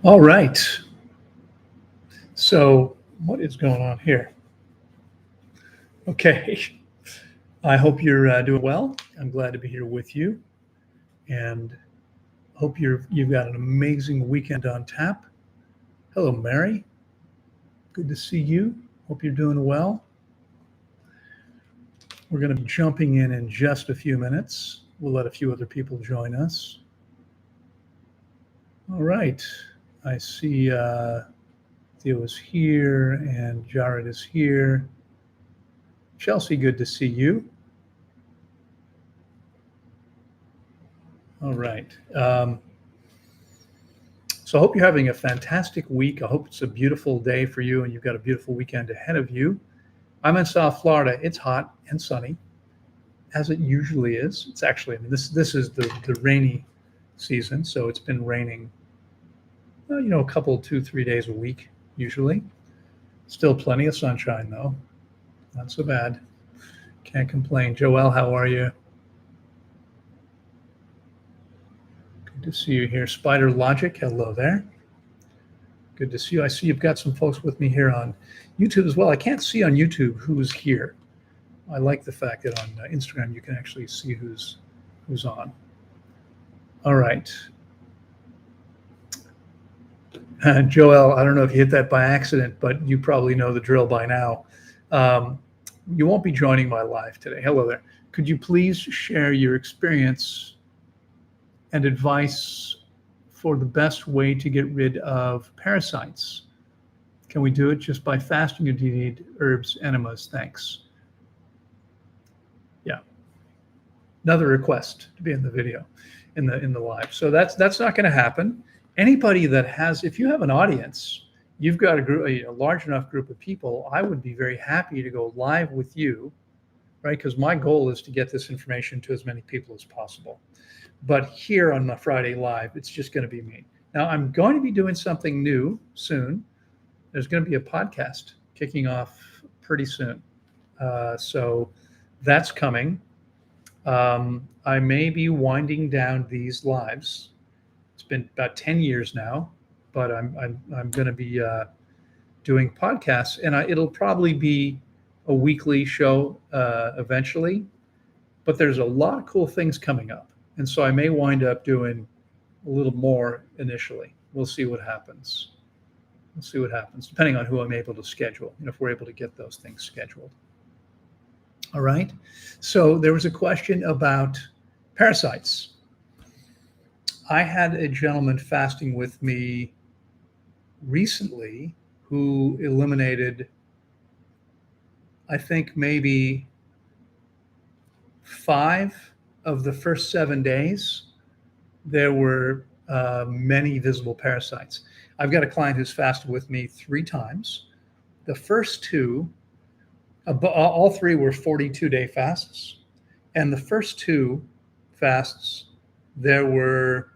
All right. So, what is going on here? Okay. I hope you're doing well. I'm glad to be here with you, and hope you've got an amazing weekend on tap. Hello, Mary. Good to see you. Hope you're doing well. We're going to be jumping in just a few minutes. We'll let a few other people join us. All right. I see Theo is here and Jared is here. Chelsea, good to see you. All right. So I hope you're having a fantastic week. I hope it's a beautiful day for you and you've got a beautiful weekend ahead of you. I'm in South Florida. It's hot and sunny, as it usually is. It's actually, I mean, this is the rainy season, so it's been raining, a couple, 2, 3 days a week usually. Still plenty of sunshine though. Not so bad. Can't complain. Joelle, how are you? Good to see you here. Spider Logic, hello there. Good to see you. I see you've got some folks with me here on YouTube as well. I can't see on YouTube who's here. I like the fact that on Instagram you can actually see who's on. All right. Joel, I don't know if you hit that by accident, but you probably know the drill by now. You won't be joining my live today. Hello there. Could you please share your experience and advice for the best way to get rid of parasites? Can we do it just by fasting, or do you need herbs, enemas? Thanks. Yeah. Another request to be in the video, in the live. So that's not going to happen. Anybody that has, if you have an audience, you've got a large enough group of people, I would be very happy to go live with you, right? Because my goal is to get this information to as many people as possible. But here on my Friday Live, it's just going to be me. Now, I'm going to be doing something new soon. There's going to be a podcast kicking off pretty soon. So that's coming. I may be winding down these lives. It's been about 10 years now, but I'm going to be doing podcasts, and it'll probably be a weekly show eventually. But there's a lot of cool things coming up. And so I may wind up doing a little more initially. We'll see what happens. We'll see what happens, depending on who I'm able to schedule, and if we're able to get those things scheduled. All right. So there was a question about parasites. I had a gentleman fasting with me recently who eliminated, I think, maybe 5 of the first 7 days. There were many visible parasites. I've got a client who's fasted with me 3 times. The first 2, all 3 were 42-day fasts. And the first 2 fasts, there were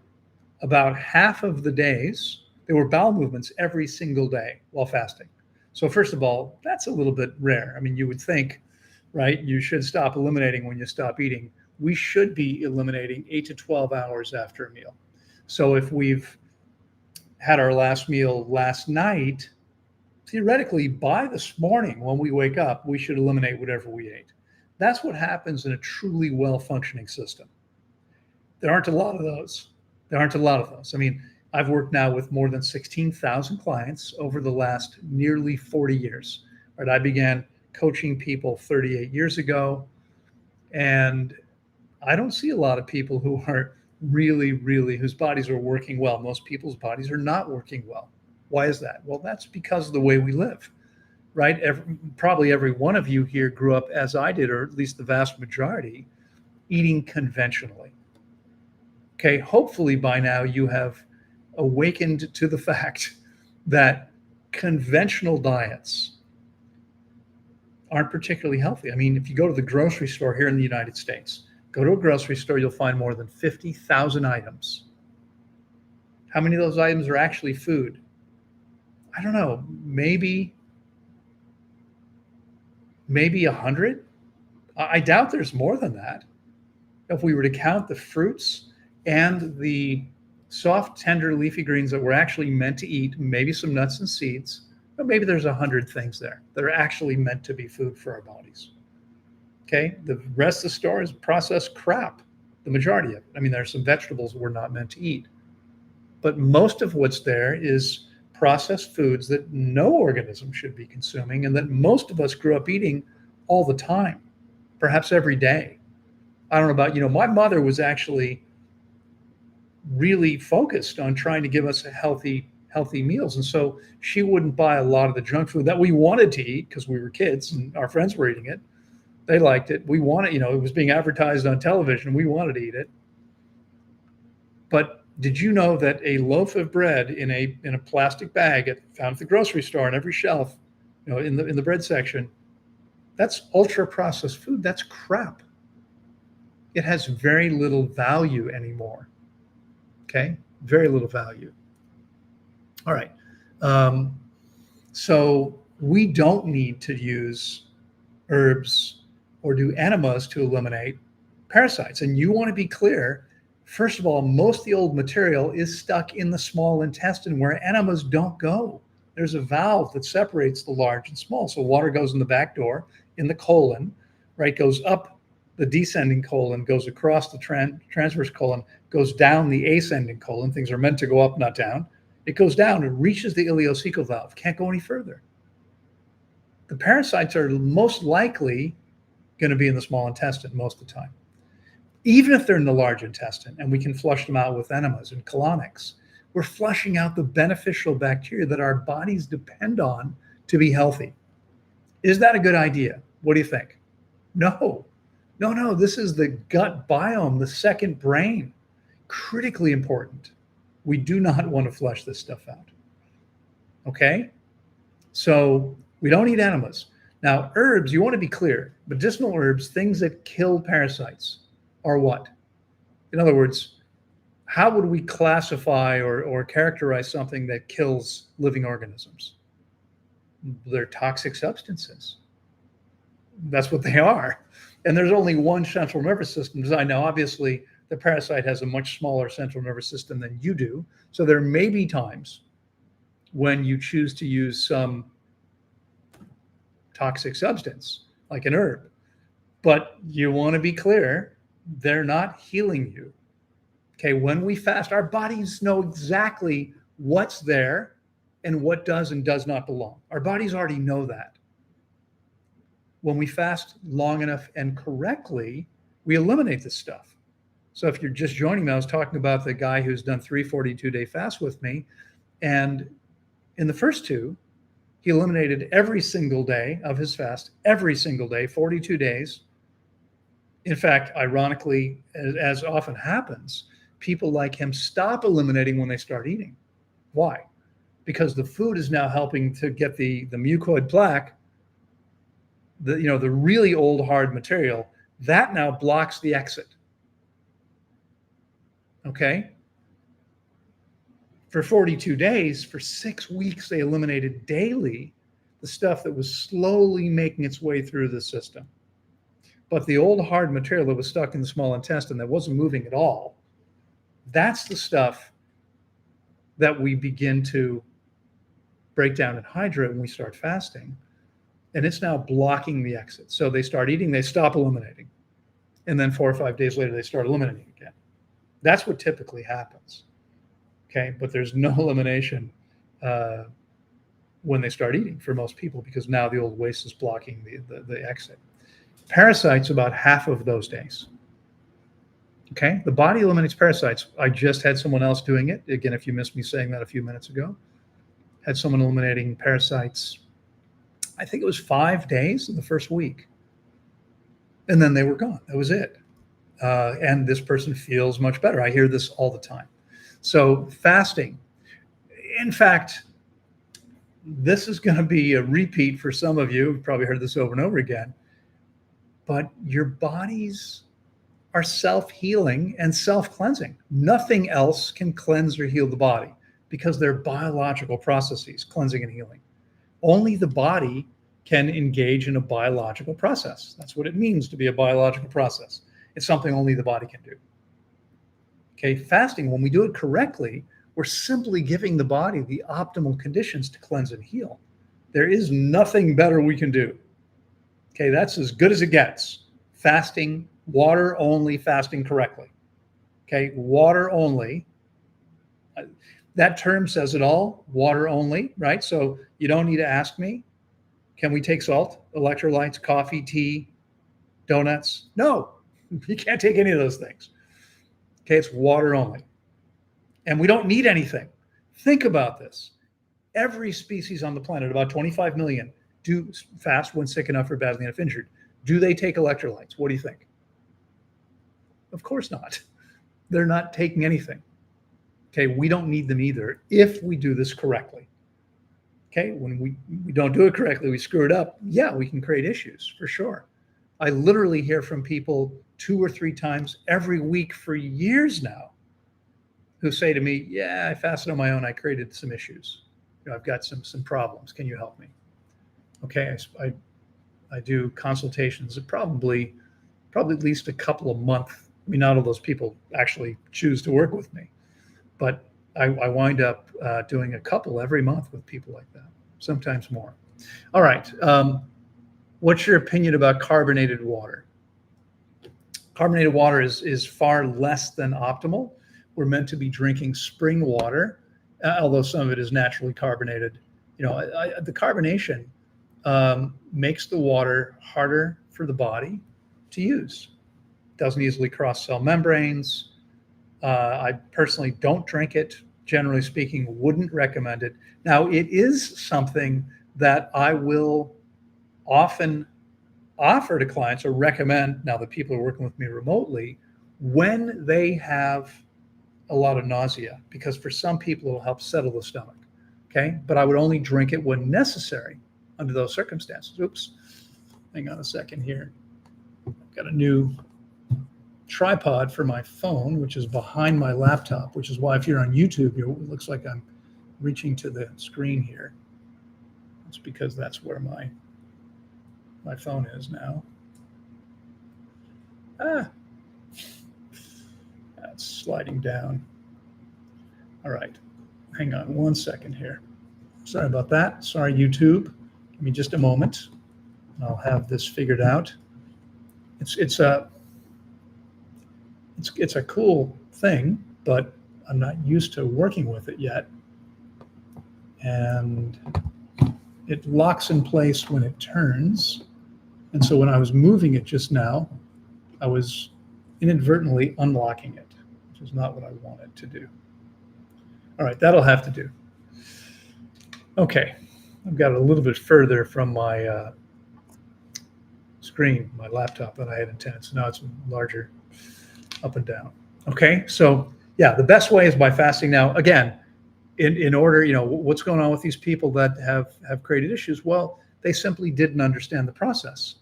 about half of the days, there were bowel movements every single day while fasting. So first of all, that's a little bit rare. I mean, you would think, right, you should stop eliminating when you stop eating. We should be eliminating 8 to 12 hours after a meal. So if we've had our last meal last night, theoretically, by this morning when we wake up, we should eliminate whatever we ate. That's what happens in a truly well-functioning system. There aren't a lot of those. I mean, I've worked now with more than 16,000 clients over the last nearly 40 years. Right? I began coaching people 38 years ago, and I don't see a lot of people who are really, whose bodies are working well. Most people's bodies are not working well. Why is that? Well, that's because of the way we live, right? Probably every one of you here grew up as I did, or at least the vast majority, eating conventionally. Okay, hopefully by now you have awakened to the fact that conventional diets aren't particularly healthy. I mean, if you go to the grocery store here in the United States, go to a grocery store, you'll find more than 50,000 items. How many of those items are actually food? I don't know, maybe 100? I doubt there's more than that. If we were to count the fruits and the soft, tender, leafy greens that we're actually meant to eat, maybe some nuts and seeds, but maybe there's 100 things there that are actually meant to be food for our bodies. Okay, the rest of the store is processed crap, the majority of it. I mean, there are some vegetables we're not meant to eat, but most of what's there is processed foods that no organism should be consuming and that most of us grew up eating all the time, perhaps every day. I don't know about, my mother was actually really focused on trying to give us a healthy meals. And so she wouldn't buy a lot of the junk food that we wanted to eat because we were kids and our friends were eating it. They liked it. We wanted, it was being advertised on television. We wanted to eat it. But did you know that a loaf of bread in a plastic bag found at the grocery store on every shelf, in the bread section, that's ultra processed food. That's crap. It has very little value anymore. Okay, very little value. All right. So we don't need to use herbs or do enemas to eliminate parasites. And you want to be clear, first of all, most of the old material is stuck in the small intestine where enemas don't go. There's a valve that separates the large and small. So water goes in the back door, in the colon, right? Goes up the descending colon, goes across the transverse colon, goes down the ascending colon. Things are meant to go up, not down. It goes down and reaches the ileocecal valve. Can't go any further. The parasites are most likely going to be in the small intestine most of the time. Even if they're in the large intestine and we can flush them out with enemas and colonics, we're flushing out the beneficial bacteria that our bodies depend on to be healthy. Is that a good idea? What do you think? No. This is the gut biome, the second brain. Critically important. We do not want to flush this stuff out. Okay? So we don't eat enemas. Now, herbs, you want to be clear. Medicinal herbs, things that kill parasites, are what? In other words, how would we classify or characterize something that kills living organisms? They're toxic substances. That's what they are. And there's only one central nervous system design. Now, obviously, the parasite has a much smaller central nervous system than you do. So there may be times when you choose to use some toxic substance, like an herb. But you want to be clear, they're not healing you. Okay, when we fast, our bodies know exactly what's there and what does and does not belong. Our bodies already know that. When we fast long enough and correctly, we eliminate this stuff. So if you're just joining me, I was talking about the guy who's done 3 42-day fasts with me. And in the first two, he eliminated every single day of his fast, every single day, 42 days. In fact, ironically, as often happens, people like him stop eliminating when they start eating. Why? Because the food is now helping to get the mucoid plaque, the really old hard material, that now blocks the exit. Okay? For 42 days, for 6 weeks, they eliminated daily the stuff that was slowly making its way through the system. But the old hard material that was stuck in the small intestine that wasn't moving at all, that's the stuff that we begin to break down and hydrate when we start fasting. And it's now blocking the exit. So they start eating, they stop eliminating. And then 4 or 5 days later, they start eliminating again. That's what typically happens. Okay, but there's no elimination when they start eating for most people because now the old waste is blocking the exit. Parasites about half of those days. Okay, the body eliminates parasites. I just had someone else doing it. Again, if you missed me saying that a few minutes ago, had someone eliminating parasites, I think it was 5 days in the first week. And then they were gone. That was it. And this person feels much better. I hear this all the time. So fasting, in fact, this is going to be a repeat for some of you. You've probably heard this over and over again. But your bodies are self-healing and self-cleansing. Nothing else can cleanse or heal the body because they're biological processes, cleansing and healing. Only the body can engage in a biological process. That's what it means to be a biological process. It's something only the body can do. Okay, fasting, when we do it correctly, we're simply giving the body the optimal conditions to cleanse and heal. There is nothing better we can do. Okay, that's as good as it gets. Fasting, water only, fasting correctly. Okay, water only. That term says it all, water only, right? So you don't need to ask me, can we take salt, electrolytes, coffee, tea, donuts? No, you can't take any of those things. Okay, it's water only. And we don't need anything. Think about this. Every species on the planet, about 25 million, do fast when sick enough or badly enough injured. Do they take electrolytes? What do you think? Of course not. They're not taking anything. Okay, we don't need them either if we do this correctly. Okay, when we don't do it correctly, we screw it up. Yeah, we can create issues for sure. I literally hear from people 2 or 3 times every week for years now who say to me, yeah, I fasted on my own. I created some issues. I've got some problems. Can you help me? Okay, I do consultations probably at least a couple of months. I mean, not all those people actually choose to work with me, but I wind up doing a couple every month with people like that, sometimes more. All right. What's your opinion about carbonated water? Carbonated water is far less than optimal. We're meant to be drinking spring water, although some of it is naturally carbonated. The carbonation makes the water harder for the body to use. It doesn't easily cross cell membranes. I personally don't drink it. Generally speaking, wouldn't recommend it. Now, it is something that I will often offer to clients or recommend, now that people are working with me remotely, when they have a lot of nausea, because for some people it'll help settle the stomach. Okay, but I would only drink it when necessary under those circumstances. Oops, hang on a second here. I've got a new tripod for my phone, which is behind my laptop, which is why if you're on YouTube, it looks like I'm reaching to the screen here. It's because that's where my phone is now. That's sliding down. All right, hang on one second here. Sorry about that. Sorry, YouTube. Give me just a moment. I'll have this figured out. It's a cool thing, but I'm not used to working with it yet. And it locks in place when it turns. And so when I was moving it just now, I was inadvertently unlocking it, which is not what I wanted to do. All right, that'll have to do. Okay, I've got it a little bit further from my screen, my laptop, than I had intended. So now it's larger up and down. Okay, so yeah, the best way is by fasting. Now, again, in order, what's going on with these people that have created issues? Well, they simply didn't understand the process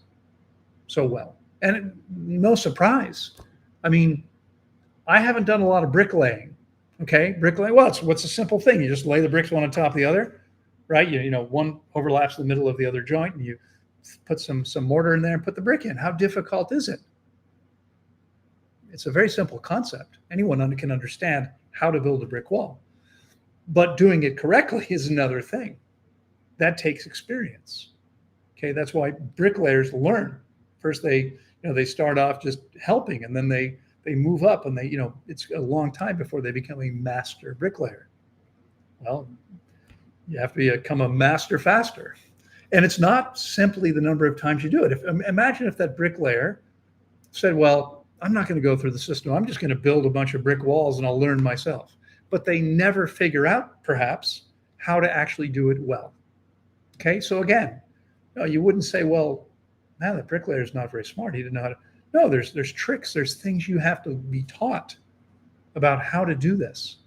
so well. And no surprise. I mean, I haven't done a lot of bricklaying. Okay, bricklaying. Well, what's a simple thing? You just lay the bricks one on top of the other, right? One overlaps the middle of the other joint, and you put some mortar in there and put the brick in. How difficult is it? It's a very simple concept. Anyone can understand how to build a brick wall. But doing it correctly is another thing. That takes experience. Okay, that's why bricklayers learn. First, they start off just helping, and then they move up, and it's a long time before they become a master bricklayer. Well, you have to become a master faster. And it's not simply the number of times you do it. Imagine if that bricklayer said, well, I'm not going to go through the system. I'm just going to build a bunch of brick walls and I'll learn myself. But they never figure out, perhaps, how to actually do it well. Okay, so again, you wouldn't say, well, man, the bricklayer is not very smart. He didn't know how to. No, there's tricks. There's things you have to be taught about how to do this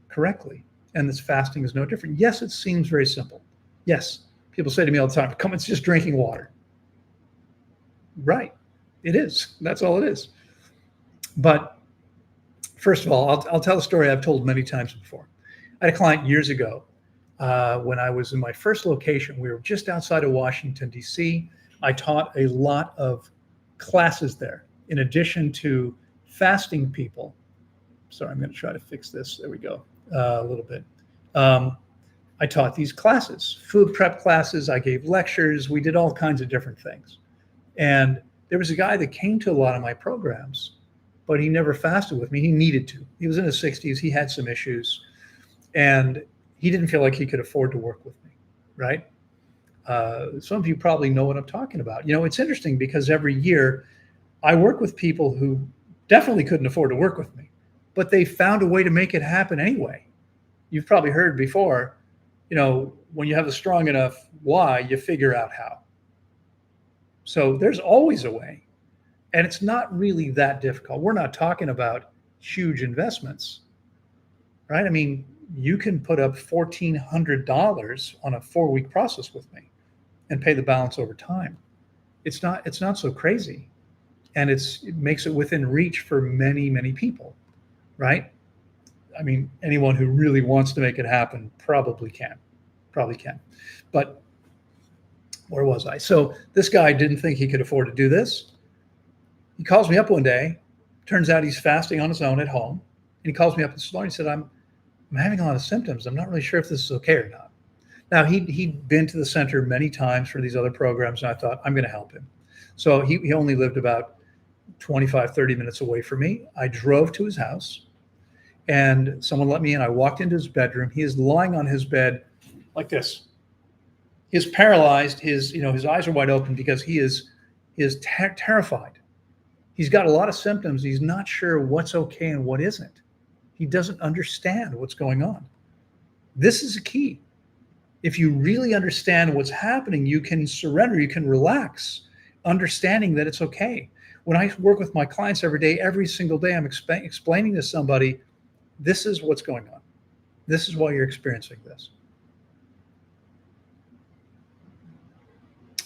correctly. And this fasting is no different. Yes, it seems very simple. Yes, people say to me all the time, come, it's just drinking water. Right, it is. That's all it is. But first of all, I'll tell a story I've told many times before. I had a client years ago when I was in my first location. We were just outside of Washington, D.C. I taught a lot of classes there. In addition to fasting people, Sorry, I'm going to try to fix this. There we go. A little bit. Um, I taught these classes, food prep classes. I gave lectures. We did all kinds of different things. And there was a guy that came to a lot of my programs, but he never fasted with me. He needed to. He was in his 60s. He had some issues, and he didn't feel like he could afford to work with me, right? Some of you probably know what I'm talking about. It's interesting because every year I work with people who definitely couldn't afford to work with me, but they found a way to make it happen anyway. You've probably heard before, when you have a strong enough why, you figure out how. So there's always a way. And it's not really that difficult. We're not talking about huge investments, right? I mean, you can put up $1,400 on a 4-week process with me and pay the balance over time. It's not so crazy. And it makes it within reach for many, many people, right? I mean, anyone who really wants to make it happen probably can. But where was I? So this guy didn't think he could afford to do this. He calls me up one day. Turns out he's fasting on his own at home. And he calls me up this morning and said, I'm having a lot of symptoms. I'm not really sure if this is okay or not. Now, he'd been to the center many times for these other programs, and I thought, I'm going to help him. So he only lived about 25, 30 minutes away from me. I drove to his house, and someone let me in. I walked into his bedroom. He is lying on his bed like this. He's paralyzed. His eyes are wide open because he is terrified. He's got a lot of symptoms. He's not sure what's okay and what isn't. He doesn't understand what's going on. This is a key. If you really understand what's happening, you can surrender, you can relax, understanding that it's okay. When I work with my clients every day, every single day, I'm explaining to somebody, this is what's going on. This is why you're experiencing this.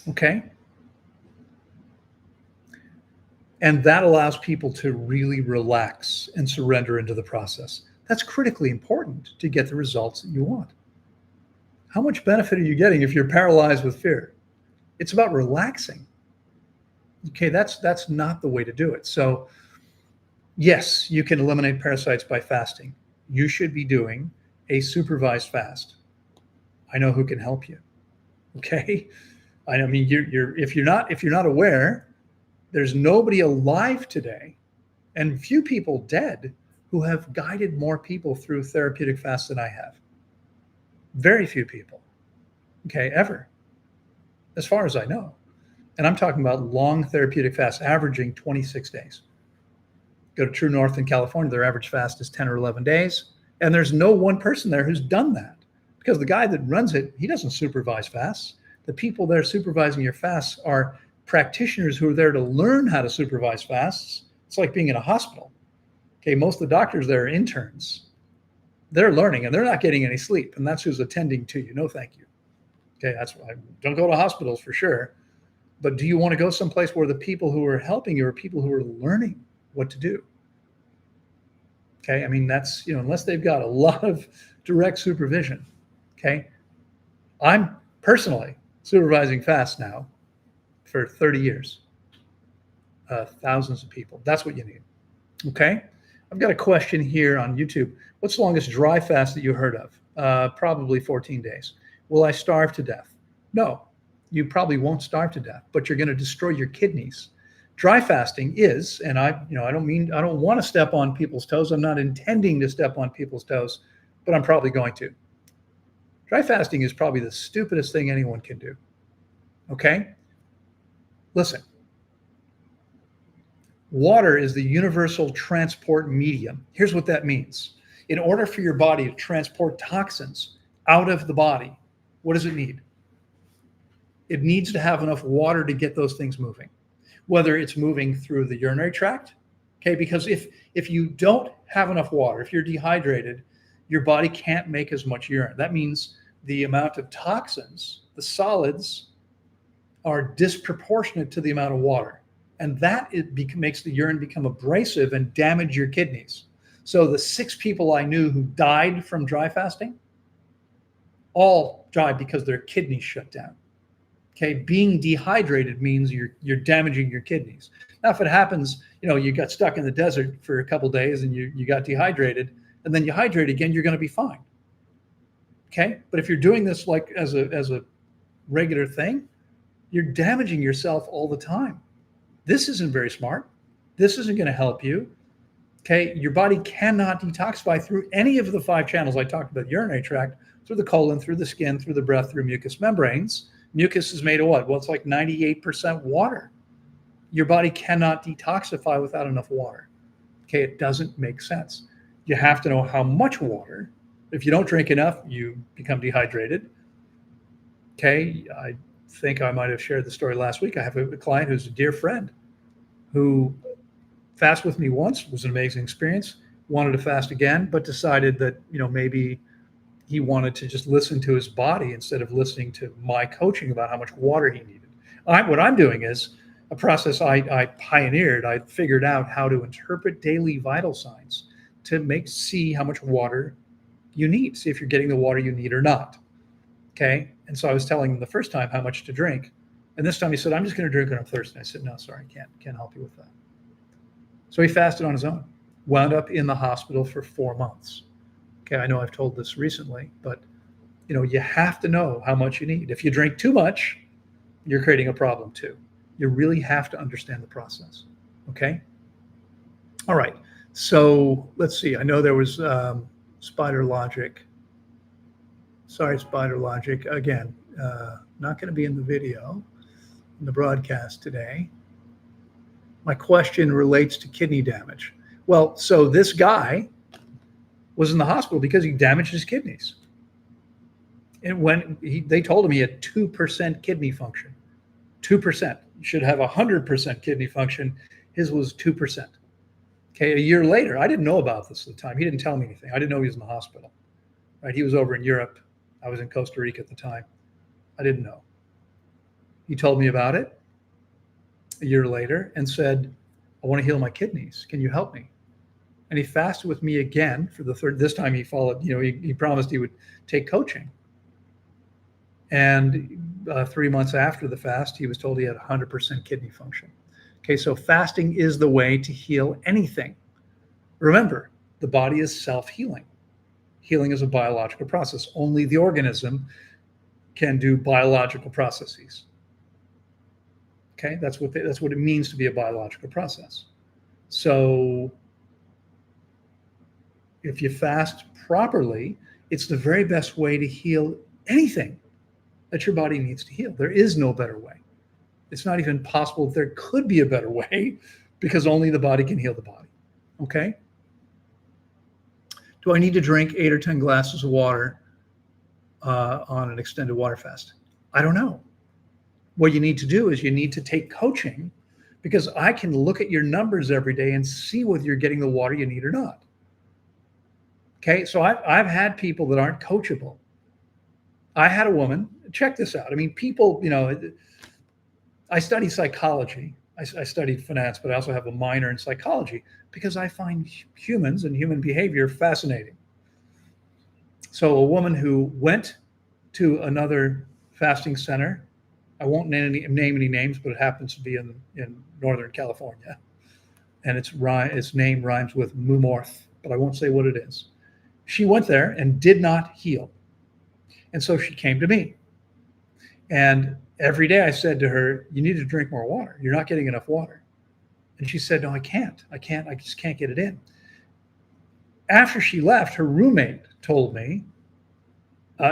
Okay? And that allows people to really relax and surrender into the process. That's critically important to get the results that you want. How much benefit are you getting if you're paralyzed with fear? It's about relaxing. Okay, that's not the way to do it. So, yes, you can eliminate parasites by fasting. You should be doing a supervised fast. I know who can help you. Okay, I mean, if you're not aware, there's nobody alive today, and few people dead, who have guided more people through therapeutic fasts than I have. Very few people, okay, ever, as far as I know. And I'm talking about long therapeutic fasts, averaging 26 days. Go to True North in California, their average fast is 10 or 11 days. And there's no one person there who's done that, because the guy that runs it, he doesn't supervise fasts. The people that are supervising your fasts are practitioners who are there to learn how to supervise fasts. It's like being in a hospital. Okay, most of the doctors there are interns. They're learning and they're not getting any sleep, and that's who's attending to you. No, thank you. Okay, that's why. Don't go to hospitals for sure. But do you want to go someplace where the people who are helping you are people who are learning what to do? Okay, I mean, that's, unless they've got a lot of direct supervision. Okay, I'm personally supervising fast now for 30 years, thousands of people. That's what you need. Okay, I've got a question here on YouTube. What's the longest dry fast that you heard of? Probably 14 days. Will I starve to death? No, you probably won't starve to death, but you're going to destroy your kidneys. Dry fasting is, and I don't want to step on people's toes. I'm not intending to step on people's toes, but I'm probably going to. Dry fasting is probably the stupidest thing anyone can do. Okay? Listen. Water is the universal transport medium. Here's what that means. In order for your body to transport toxins out of the body, what does it need? It needs to have enough water to get those things moving, whether it's moving through the urinary tract, okay? Because if you don't have enough water, if you're dehydrated, your body can't make as much urine. That means the amount of toxins, the solids, are disproportionate to the amount of water. And that makes the urine become abrasive and damage your kidneys. So the 6 people I knew who died from dry fasting, all died because their kidneys shut down. Okay, being dehydrated means you're damaging your kidneys. Now, if it happens, you got stuck in the desert for a couple days and you got dehydrated, and then you hydrate again, you're going to be fine. Okay. But if you're doing this like as a regular thing, you're damaging yourself all the time. This isn't very smart. This isn't going to help you. Okay. Your body cannot detoxify through any of the 5 channels I talked about: urinary tract, through the colon, through the skin, through the breath, through mucous membranes. Mucus is made of what? Well, it's like 98% water. Your body cannot detoxify without enough water. Okay, it doesn't make sense. You have to know how much water. If you don't drink enough, you become dehydrated. Okay, I think I might have shared the story last week. I have a client who's a dear friend who fasted with me once. It was an amazing experience. Wanted to fast again, but decided that, maybe he wanted to just listen to his body instead of listening to my coaching about how much water he needed. What I'm doing is a process I pioneered. I figured out how to interpret daily vital signs to see how much water you need, see if you're getting the water you need or not. Okay. And so I was telling him the first time how much to drink. And this time he said, I'm just going to drink when I'm thirsty. I said, no, sorry, can't help you with that. So he fasted on his own, wound up in the hospital for 4 months. Okay. I know I've told this recently, but you have to know how much you need. If you drink too much, you're creating a problem too. You really have to understand the process. Okay. All right. So let's see. I know there was Spider Logic. Sorry, Spider Logic. Again, not going to be in the video, in the broadcast today. My question relates to kidney damage. Well, so this guy was in the hospital because he damaged his kidneys. And when they told him he had 2% kidney function, 2%. You should have 100% kidney function. His was 2%. Okay, a year later, I didn't know about this at the time. He didn't tell me anything. I didn't know he was in the hospital. Right? He was over in Europe. I was in Costa Rica at the time. I didn't know. He told me about it a year later and said, I want to heal my kidneys. Can you help me? And he fasted with me again for the third. This time he followed, he promised he would take coaching. And 3 months after the fast, he was told he had 100% kidney function. Okay, so fasting is the way to heal anything. Remember, the body is self-healing. Healing is a biological process. Only the organism can do biological processes. Okay, that's what it means to be a biological process. So if you fast properly, it's the very best way to heal anything that your body needs to heal. There is no better way. It's not even possible that there could be a better way, because only the body can heal the body. Okay? Do I need to drink 8 or 10 glasses of water on an extended water fast? I don't know. What you need to do is you need to take coaching, because I can look at your numbers every day and see whether you're getting the water you need or not. Okay, so I've had people that aren't coachable. I had a woman, check this out. I mean, people, I study psychology. I studied finance, but I also have a minor in psychology because I find humans and human behavior fascinating. So a woman who went to another fasting center, I won't name any names, but it happens to be in Northern California. And its name rhymes with Mumorth, but I won't say what it is. She went there and did not heal. And so she came to me. And every day I said to her, you need to drink more water. You're not getting enough water. And she said, no, I can't. I just can't get it in. After she left, her roommate told me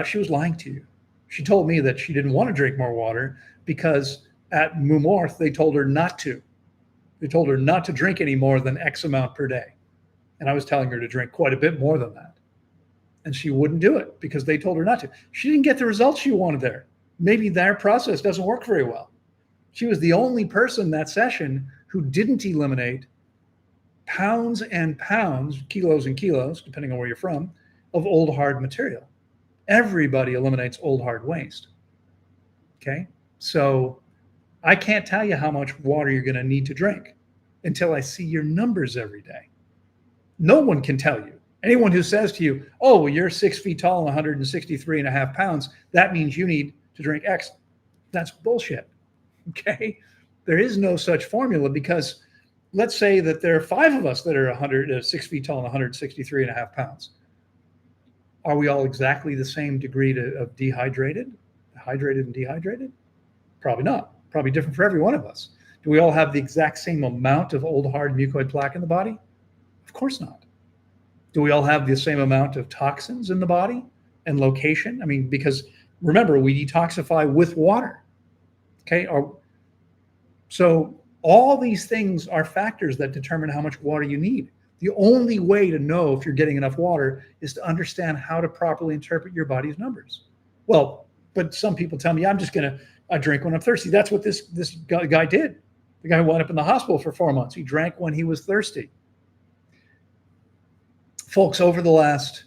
she was lying to you. She told me that she didn't want to drink more water because at Mumorth, they told her not to. They told her not to drink any more than X amount per day. And I was telling her to drink quite a bit more than that. And she wouldn't do it because they told her not to. She didn't get the results she wanted there. Maybe their process doesn't work very well. She was the only person that session who didn't eliminate pounds and pounds, kilos and kilos, depending on where you're from, of old hard material. Everybody eliminates old hard waste. Okay? So I can't tell you how much water you're going to need to drink until I see your numbers every day. No one can tell you. Anyone who says to you, oh, well, you're 6 feet tall and 163 and a half pounds, that means you need to drink X. That's bullshit. Okay? There is no such formula because let's say that there are 5 of us that are 6 feet tall and 163 and a half pounds. Are we all exactly the same degree of hydrated and dehydrated? Probably not. Probably different for every one of us. Do we all have the exact same amount of old hard mucoid plaque in the body? Of course not. Do we all have the same amount of toxins in the body and location? I mean, because remember, we detoxify with water. Okay. So all these things are factors that determine how much water you need. The only way to know if you're getting enough water is to understand how to properly interpret your body's numbers. Well, but some people tell me, I'm just going to drink when I'm thirsty. That's what this guy did. The guy wound up in the hospital for 4 months. He drank when he was thirsty. Folks, over the last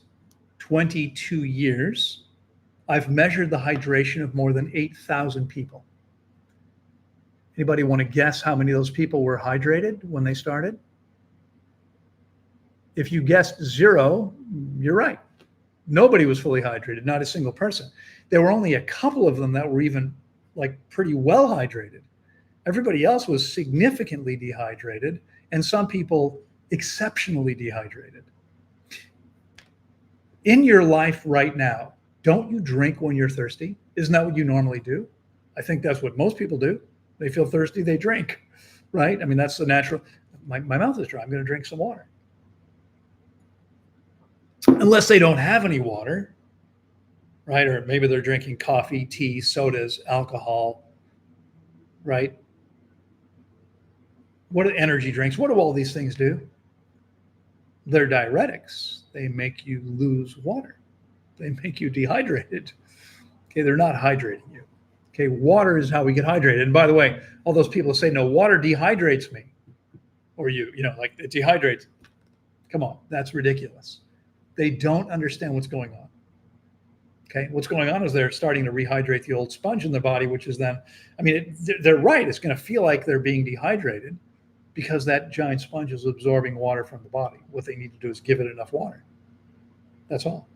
22 years, I've measured the hydration of more than 8,000 people. Anybody want to guess how many of those people were hydrated when they started? If you guessed 0, you're right. Nobody was fully hydrated, not a single person. There were only a couple of them that were even like pretty well hydrated. Everybody else was significantly dehydrated, and some people exceptionally dehydrated. In your life right now, don't you drink when you're thirsty? Isn't that what you normally do? I think that's what most people do. They feel thirsty, they drink, right? I mean, that's the natural. My mouth is dry. I'm going to drink some water. Unless they don't have any water, right? Or maybe they're drinking coffee, tea, sodas, alcohol, right? What are energy drinks? What do all these things do? They're diuretics. They make you lose water. They make you dehydrated. Okay, they're not hydrating you. Okay, water is how we get hydrated. And by the way, all those people say, no, water dehydrates me. Or like it dehydrates. Come on, that's ridiculous. They don't understand what's going on. Okay, what's going on is they're starting to rehydrate the old sponge in the body, which is then, they're right. It's going to feel like they're being dehydrated because that giant sponge is absorbing water from the body. What they need to do is give it enough water. That's all.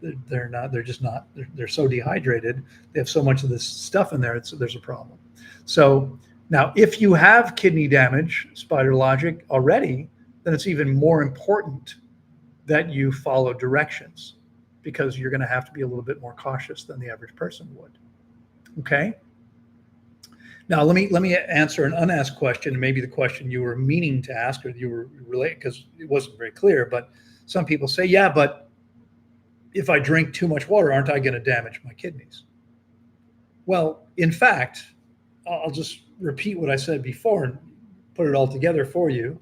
They're just not. They're so dehydrated. They have so much of this stuff in there. There's a problem. So now, if you have kidney damage, spider logic already, then it's even more important that you follow directions, because you're going to have to be a little bit more cautious than the average person would. Okay. Now let me answer an unasked question, maybe the question you were meaning to ask, or you were related, because it wasn't very clear. But some people say, yeah, but if I drink too much water, aren't I going to damage my kidneys? Well, in fact, I'll just repeat what I said before and put it all together for you.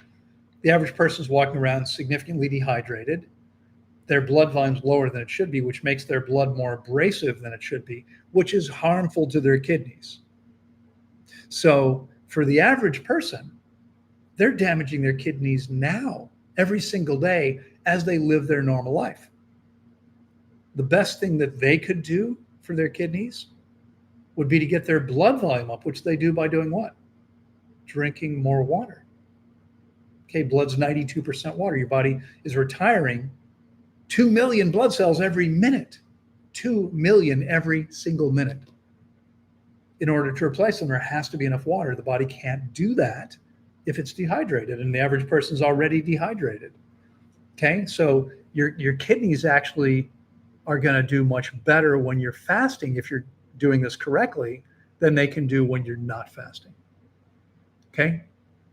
The average person is walking around significantly dehydrated. Their blood volume's lower than it should be, which makes their blood more abrasive than it should be, which is harmful to their kidneys. So for the average person, they're damaging their kidneys now, every single day, as they live their normal life. The best thing that they could do for their kidneys would be to get their blood volume up, which they do by doing what? Drinking more water. Okay, blood's 92% water. Your body is retiring 2 million blood cells every minute. 2 million every single minute. In order to replace them, there has to be enough water. The body can't do that if it's dehydrated, and the average person is already dehydrated. Okay, so your kidneys actually are going to do much better when you're fasting, if you're doing this correctly, than they can do when you're not fasting. Okay,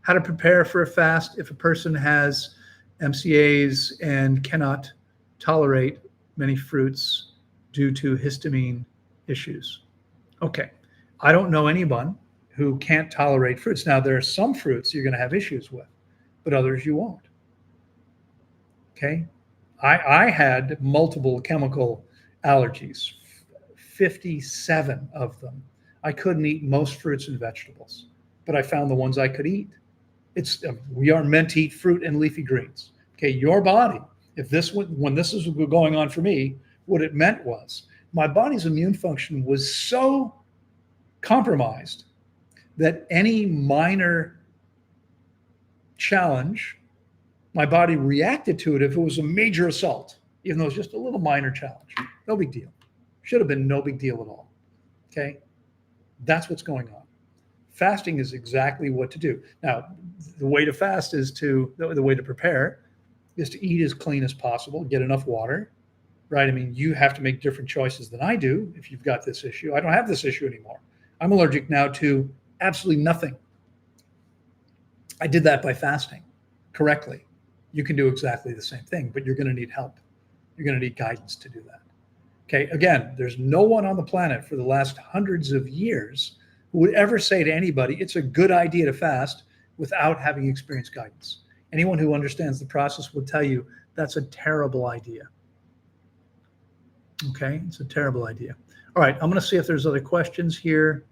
how to prepare for a fast if a person has MCAs and cannot tolerate many fruits due to histamine issues. Okay, I don't know anyone who can't tolerate fruits. Now, there are some fruits you're going to have issues with, but others you won't. Okay, I had multiple chemical allergies, 57 of them. I couldn't eat most fruits and vegetables, but I found the ones I could eat. We are meant to eat fruit and leafy greens. Okay, your body, when this was going on for me, what it meant was my body's immune function was so compromised that any minor challenge, my body reacted to it if it was a major assault, even though it was just a little minor challenge. No big deal. Should have been no big deal at all. Okay? That's what's going on. Fasting is exactly what to do. Now, the way to fast is the way to prepare is to eat as clean as possible, get enough water, right? I mean, you have to make different choices than I do if you've got this issue. I don't have this issue anymore. I'm allergic now to absolutely nothing. I did that by fasting correctly. You can do exactly the same thing, but you're going to need help. You're going to need guidance to do that. Okay, again, there's no one on the planet for the last hundreds of years who would ever say to anybody, it's a good idea to fast without having experienced guidance. Anyone who understands the process will tell you that's a terrible idea. Okay, it's a terrible idea. All right, I'm going to see if there's other questions here.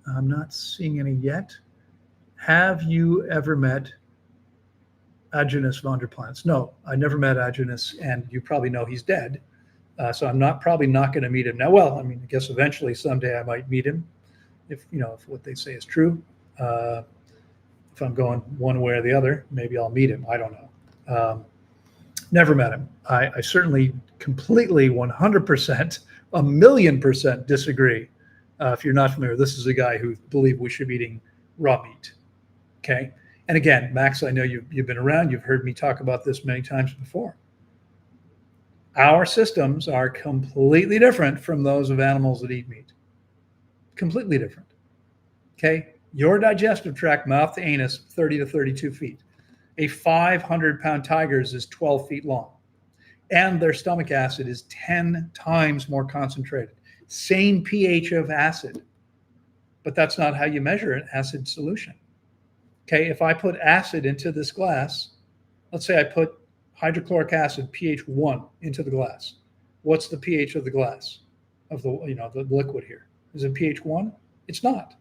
I'm not seeing any yet. Have you ever met Agenus von der Plants? No, I never met Agenus, and you probably know he's dead. So I'm probably not going to meet him now. Well, I mean, I guess eventually someday I might meet him if what they say is true. If I'm going one way or the other, maybe I'll meet him. I don't know. Never met him. I certainly completely 100%, 1,000,000% disagree. If you're not familiar, this is a guy who believed we should be eating raw meat. Okay. And again, Max, I know you've been around. You've heard me talk about this many times before. Our systems are completely different from those of animals that eat meat. Completely different. Okay. Your digestive tract, mouth to anus, 30 to 32 feet. A 500-pound tiger's is 12 feet long. And their stomach acid is 10 times more concentrated. Same pH of acid. But that's not how you measure an acid solution. Okay, if I put acid into this glass, let's say I put hydrochloric acid, pH 1, into the glass. What's the pH of the glass, of the liquid here? Is it pH 1? It's not,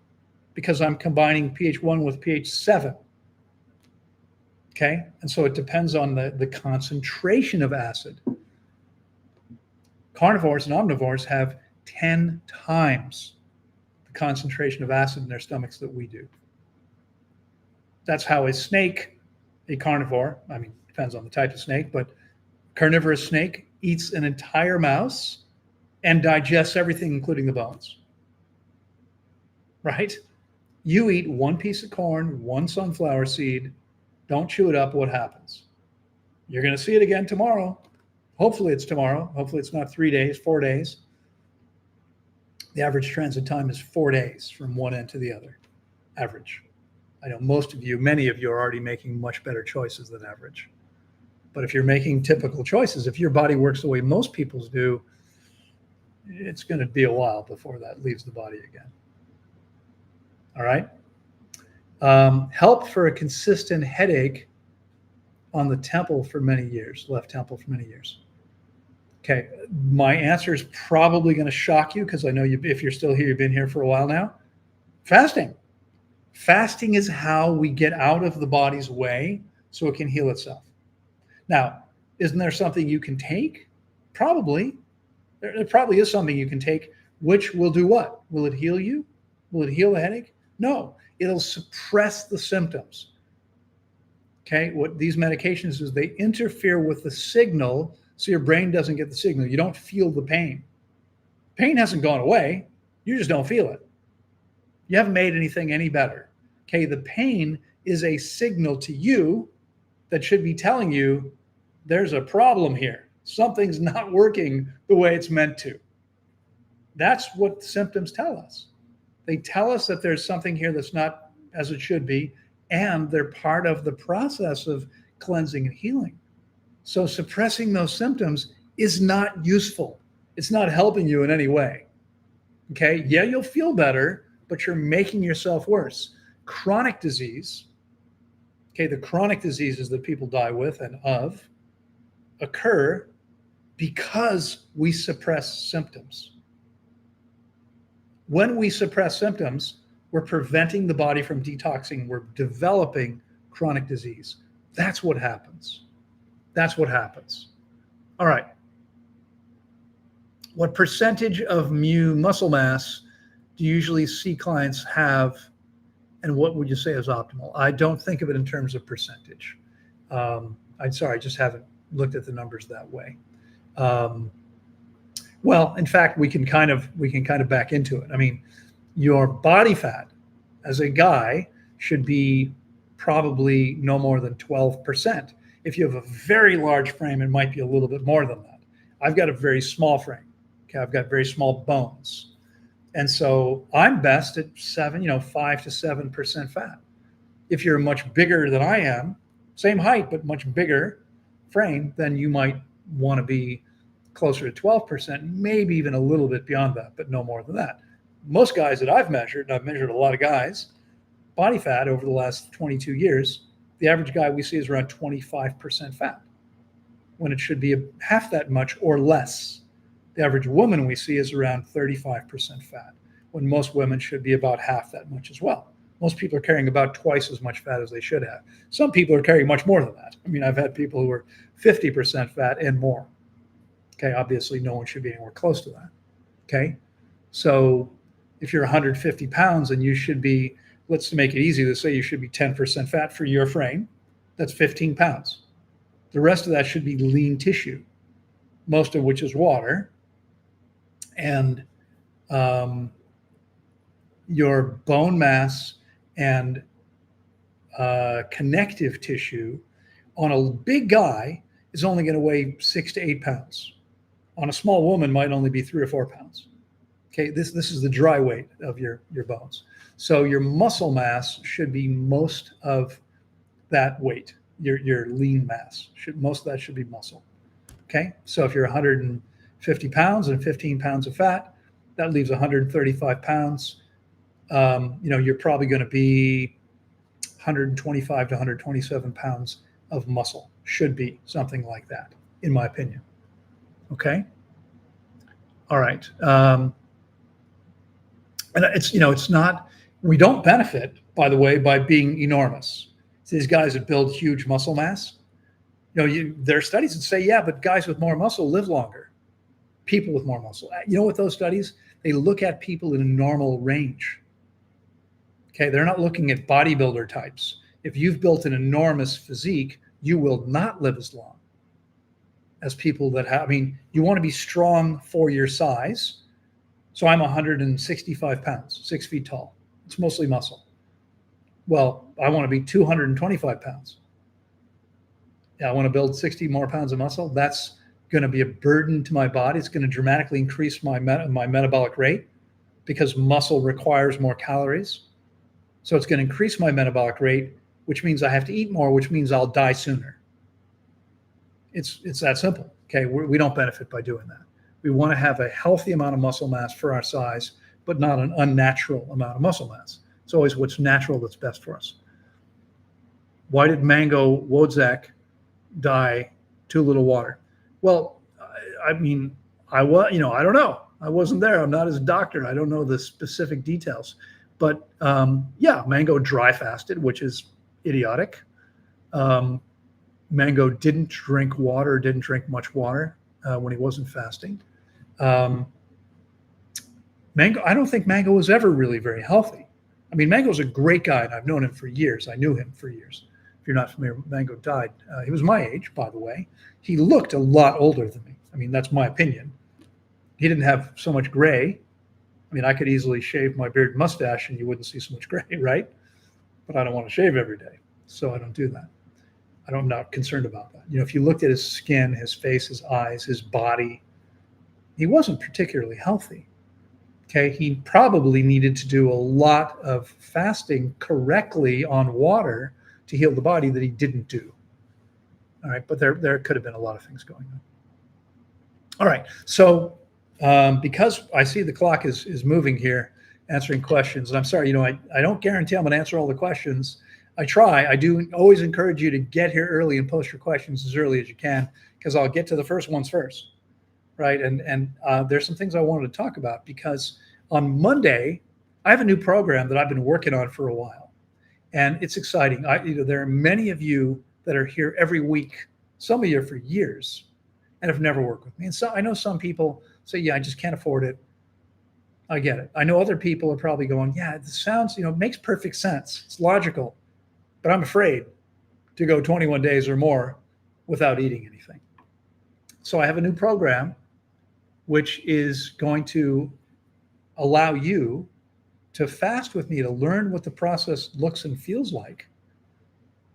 because I'm combining pH 1 with pH 7. Okay, and so it depends on the concentration of acid. Carnivores and omnivores have 10 times the concentration of acid in their stomachs that we do. That's how a snake, a carnivore, I mean, depends on the type of snake, but carnivorous snake eats an entire mouse and digests everything, including the bones. Right? You eat one piece of corn, one sunflower seed, don't chew it up, what happens? You're going to see it again tomorrow. Hopefully it's tomorrow. Hopefully it's not 3 days, 4 days. The average transit time is 4 days from one end to the other. Average. I know many of you are already making much better choices than average. But if you're making typical choices, if your body works the way most people's do, it's going to be a while before that leaves the body again. All right. Help for a consistent headache on the temple for many years, left temple for many years. Okay. My answer is probably going to shock you because I know if you're still here, you've been here for a while now. Fasting. Fasting is how we get out of the body's way so it can heal itself. Now, isn't there something you can take? Probably. There probably is something you can take, which will do what? Will it heal you? Will it heal the headache? No, it'll suppress the symptoms. Okay, what these medications is they interfere with the signal so your brain doesn't get the signal. You don't feel the pain. Pain hasn't gone away. You just don't feel it. You haven't made anything any better. Okay, the pain is a signal to you that should be telling you there's a problem here. Something's not working the way it's meant to. That's what symptoms tell us. They tell us that there's something here that's not as it should be, and they're part of the process of cleansing and healing. So suppressing those symptoms is not useful. It's not helping you in any way. Okay, yeah, you'll feel better, but you're making yourself worse. Chronic disease, okay, the chronic diseases that people die with and of occur because we suppress symptoms. When we suppress symptoms, we're preventing the body from detoxing. We're developing chronic disease. That's what happens. That's what happens. All right. What percentage of muscle mass do you usually see clients have, and what would you say is optimal? I don't think of it in terms of percentage. I'm sorry, I just haven't looked at the numbers that way. Well, in fact, we can kind of back into it. I mean, your body fat as a guy should be probably no more than 12%. If you have a very large frame, it might be a little bit more than that. I've got a very small frame. Okay, I've got very small bones. And so I'm best at 5 to 7% fat. If you're much bigger than I am, same height, but much bigger frame, then you might want to be closer to 12%, maybe even a little bit beyond that, but no more than that. Most guys that I've measured, and I've measured a lot of guys, body fat over the last 22 years, the average guy we see is around 25% fat, when it should be half that much or less. The average woman we see is around 35% fat, when most women should be about half that much as well. Most people are carrying about twice as much fat as they should have. Some people are carrying much more than that. I mean, I've had people who are 50% fat and more. Okay, obviously no one should be anywhere close to that. Okay, so if you're 150 pounds and you should be, let's make it easy to say you should be 10% fat for your frame, that's 15 pounds. The rest of that should be lean tissue, most of which is water. And your bone mass and connective tissue on a big guy is only going to weigh 6 to 8 pounds. On a small woman might only be 3 or 4 pounds. Okay, this is the dry weight of your bones. So your muscle mass should be most of that weight. Your lean mass most of that should be muscle. Okay, so if you're 150 pounds and 15 pounds of fat, that leaves 135 pounds. You're probably going to be 125 to 127 pounds of muscle. Should be something like that, in my opinion. Okay. All right. And it's not, we don't benefit, by the way, by being enormous. It's these guys that build huge muscle mass. There are studies that say, yeah, but guys with more muscle live longer. People with more muscle. You know what those studies? They look at people in a normal range. Okay, they're not looking at bodybuilder types. If you've built an enormous physique, you will not live as long as people that have, you want to be strong for your size. So I'm 165 pounds, 6 feet tall. It's mostly muscle. Well, I want to be 225 pounds. Yeah, I want to build 60 more pounds of muscle. That's going to be a burden to my body. It's going to dramatically increase my metabolic rate because muscle requires more calories. So it's going to increase my metabolic rate, which means I have to eat more, which means I'll die sooner. It's that simple. Okay, we don't benefit by doing that. We want to have a healthy amount of muscle mass for our size, but not an unnatural amount of muscle mass. It's always what's natural that's best for us. Why did Mango Wodzak die too little water? Well, I don't know. I wasn't there. I'm not his doctor. I don't know the specific details. But Mango dry fasted, which is idiotic. Mango didn't drink much water when he wasn't fasting. Mango, I don't think Mango was ever really very healthy. Mango's a great guy, and I've known him for years. I knew him for years. If you're not familiar, Mango died. He was my age, by the way. He looked a lot older than me. That's my opinion. He didn't have so much gray. I could easily shave my beard and mustache and you wouldn't see so much gray, right? But I don't want to shave every day, so I don't do that. I'm not concerned about that. If you looked at his skin, his face, his eyes, his body, he wasn't particularly healthy. Okay, he probably needed to do a lot of fasting correctly on water to heal the body that he didn't do. All right, but there could have been a lot of things going on. All right, so because I see the clock is moving here, answering questions, and I'm sorry, I don't guarantee I'm going to answer all the questions. I try. I do always encourage you to get here early and post your questions as early as you can, because I'll get to the first ones first, right? And there's some things I wanted to talk about, because on Monday, I have a new program that I've been working on for a while, and it's exciting. There are many of you that are here every week, some of you for years, and have never worked with me. And so I know some people say, yeah, I just can't afford it. I get it. I know other people are probably going, yeah, it sounds, it makes perfect sense. It's logical. But I'm afraid to go 21 days or more without eating anything. So I have a new program which is going to allow you to fast with me, to learn what the process looks and feels like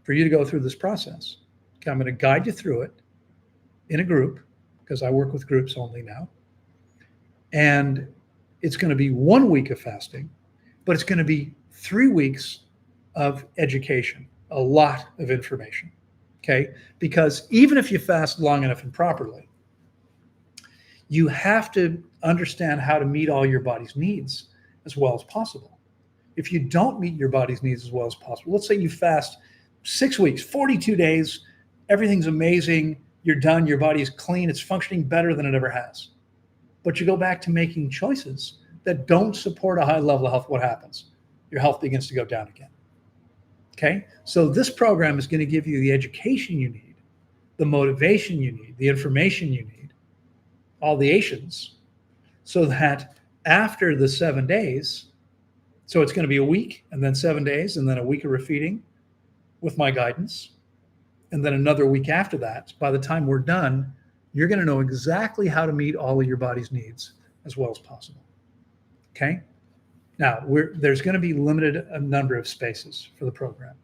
for you to go through this process. Okay, I'm going to guide you through it in a group because I work with groups only now. And it's going to be 1 week of fasting, but it's going to be 3 weeks of education, a lot of information. Okay, because even if you fast long enough and properly, you have to understand how to meet all your body's needs as well as possible. If you don't meet your body's needs as well as possible, let's say you fast 6 weeks, 42 days, everything's amazing, you're done, your body is clean, it's functioning better than it ever has. But you go back to making choices that don't support a high level of health, what happens? Your health begins to go down again. Okay, so this program is going to give you the education you need, the motivation you need, the information you need, all the Asians, so that after the 7 days, so it's going to be a week and then 7 days and then a week of refeeding with my guidance, and then another week after that. By the time we're done, you're going to know exactly how to meet all of your body's needs as well as possible. Okay? Now, there's going to be limited a number of spaces for the program.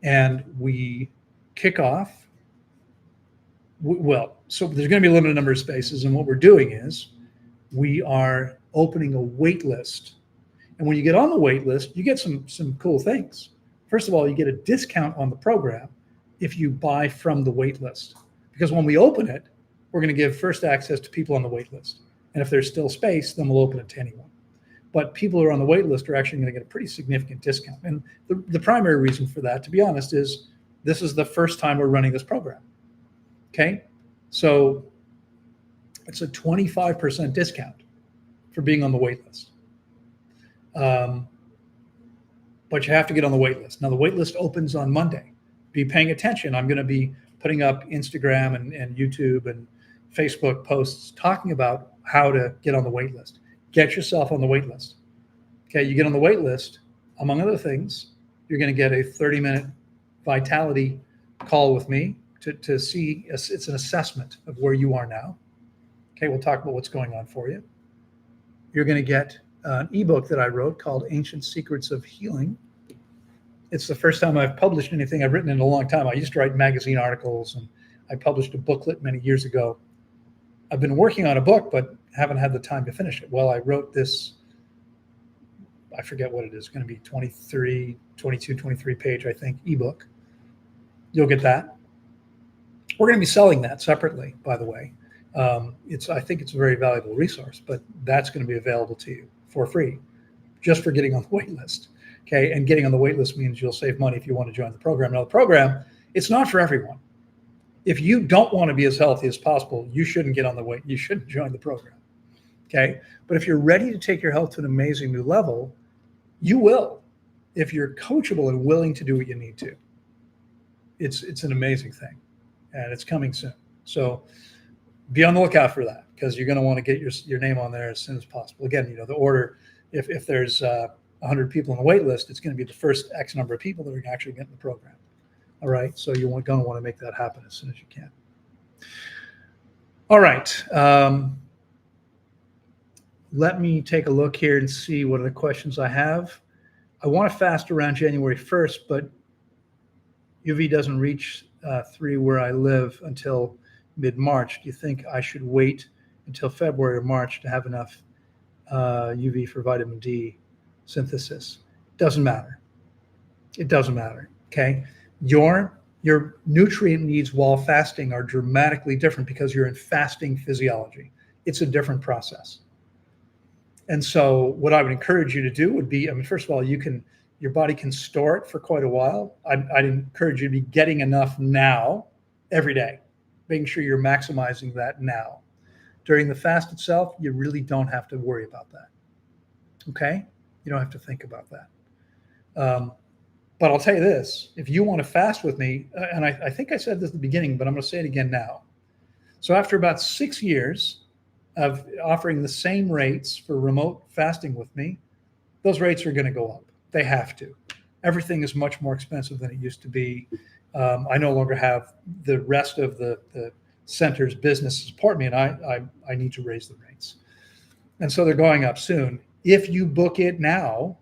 And we kick off, so there's going to be a limited number of spaces. And what we're doing is we are opening a wait list. And when you get on the wait list, you get some cool things. First of all, you get a discount on the program if you buy from the wait list. Because when we open it, we're going to give first access to people on the wait list. And if there's still space, then we'll open it to anyone. But people who are on the wait list are actually going to get a pretty significant discount. And the primary reason for that, to be honest, is this is the first time we're running this program. Okay? So it's a 25% discount for being on the wait list. But you have to get on the wait list. Now, the wait list opens on Monday. Be paying attention. I'm going to be putting up Instagram and YouTube and Facebook posts talking about how to get on the wait list. Get yourself on the wait list. Okay, you get on the wait list, among other things, you're going to get a 30-minute vitality call with me to see, it's an assessment of where you are now. Okay, we'll talk about what's going on for you. You're going to get an ebook that I wrote called Ancient Secrets of Healing. It's the first time I've published anything I've written in a long time. I used to write magazine articles, and I published a booklet many years ago. I've been working on a book, but haven't had the time to finish it. Well, I wrote this, I forget what it is, going to be 23 page, I think, ebook. You'll get that. We're going to be selling that separately, by the way. I think it's a very valuable resource, but that's going to be available to you for free, just for getting on the wait list. Okay, and getting on the wait list means you'll save money if you want to join the program. Now, the program, it's not for everyone. If you don't want to be as healthy as possible, you shouldn't get on the wait. You shouldn't join the program. Okay, but if you're ready to take your health to an amazing new level, you will. If you're coachable and willing to do what you need to, it's an amazing thing, and it's coming soon. So be on the lookout for that, because you're going to want to get your name on there as soon as possible. Again, the order, if there's 100 people on the wait list, it's going to be the first X number of people that are actually getting the program. All right, so you're going to want to make that happen as soon as you can. All right, let me take a look here and see what are the questions I have. I want to fast around January 1st, but UV doesn't reach 3 where I live until mid-March. Do you think I should wait until February or March to have enough UV for vitamin D synthesis? Doesn't matter. It doesn't matter, okay? Your nutrient needs while fasting are dramatically different because you're in fasting physiology. It's a different process. And so what I would encourage you to do would be, first of all, your body can store it for quite a while. I'd encourage you to be getting enough now every day, making sure you're maximizing that now. During the fast itself, you really don't have to worry about that, okay? You don't have to think about that. But I'll tell you this, if you want to fast with me, and I think I said this at the beginning, but I'm going to say it again now. So after about 6 years of offering the same rates for remote fasting with me, those rates are going to go up. They have to. Everything is much more expensive than it used to be. I no longer have the rest of the center's business to support me, and I need to raise the rates. And so they're going up soon. If you book it now,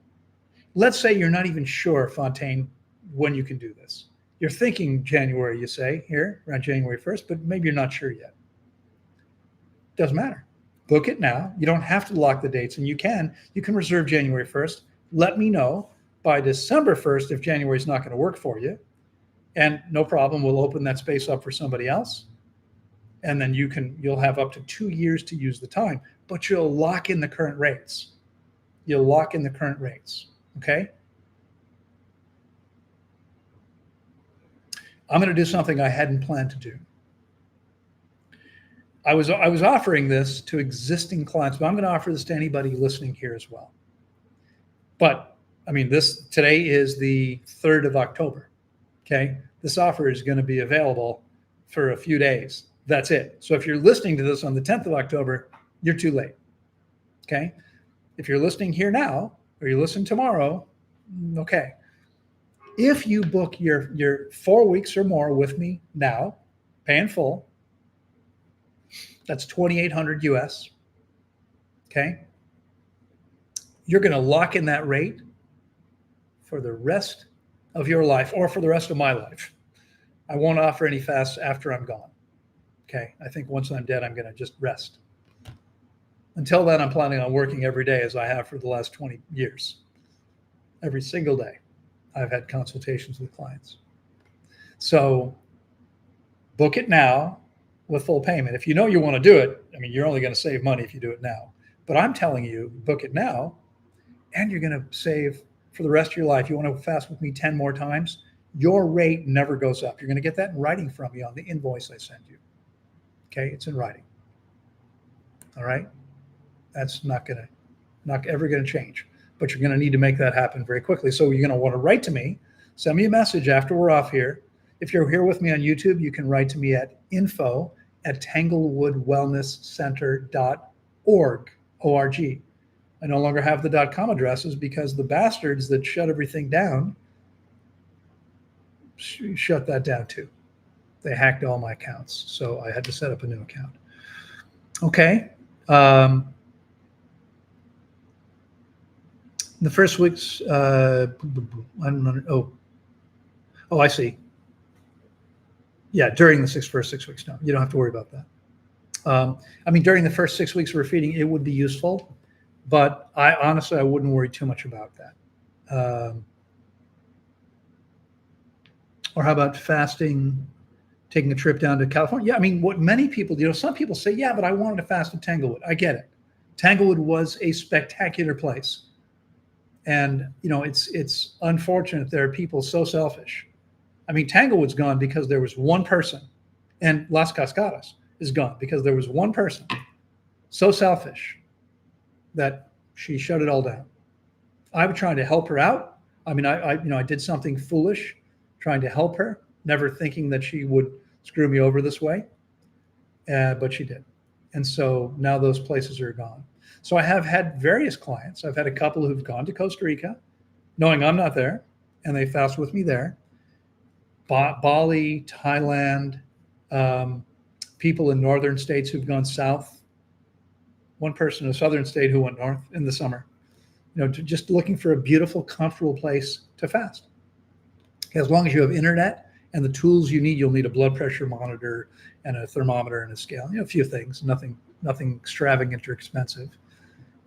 Let's say you're not even sure, Fontaine, when you can do this. You're thinking January, you say, here, around January 1st, but maybe you're not sure yet. Doesn't matter. Book it now. You don't have to lock the dates, and you can reserve January 1st. Let me know by December 1st if January is not going to work for you. And no problem, we'll open that space up for somebody else. And then you'll have up to 2 years to use the time, but you'll lock in the current rates. You'll lock in the current rates. Okay? I'm going to do something I hadn't planned to do. I was offering this to existing clients, but I'm going to offer this to anybody listening here as well. But I mean, today is the 3rd of October. Okay, this offer is going to be available for a few days. That's it. So if you're listening to this on the 10th of October, you're too late. Okay, if you're listening here now or you listen tomorrow, okay. If you book your 4 weeks or more with me now, pay in full, that's $2,800 US. Okay. You're going to lock in that rate for the rest of your life or for the rest of my life. I won't offer any fasts after I'm gone. Okay. I think once I'm dead, I'm going to just rest. Until then, I'm planning on working every day as I have for the last 20 years. Every single day, I've had consultations with clients. So book it now with full payment. If you know you want to do it, I mean, you're only going to save money if you do it now. But I'm telling you, book it now, and you're going to save for the rest of your life. You want to fast with me 10 more times, your rate never goes up. You're going to get that in writing from me on the invoice I send you. Okay, it's in writing. All right, that's not ever going to change. But you're going to need to make that happen very quickly. So you're going to want to write to me. Send me a message after we're off here. If you're here with me on YouTube, you can write to me at info@tanglewoodwellnesscenter.org. O-R-G. I no longer have the .com addresses because the bastards that shut everything down shut that down too. They hacked all my accounts, so I had to set up a new account. Okay. The first week's, I see. Yeah, during the first 6 weeks. No, you don't have to worry about that. I mean, during the first 6 weeks we're feeding, it would be useful, but I honestly wouldn't worry too much about that. Or how about fasting, taking a trip down to California? Yeah, I mean, what many people do, some people say, yeah, but I wanted to fast at Tanglewood. I get it. Tanglewood was a spectacular place. And, it's unfortunate there are people so selfish. I mean, Tanglewood's gone because there was one person, and Las Cascadas is gone because there was one person so selfish that she shut it all down. I was trying to help her out. I mean, I did something foolish trying to help her, never thinking that she would screw me over this way, but she did. And so now those places are gone. So I have had various clients. I've had a couple who've gone to Costa Rica, knowing I'm not there, and they fast with me there. Bali, Thailand, people in northern states who've gone south. One person in a southern state who went north in the summer. Just looking for a beautiful, comfortable place to fast. As long as you have internet and the tools you need, you'll need a blood pressure monitor and a thermometer and a scale. A few things, nothing extravagant or expensive.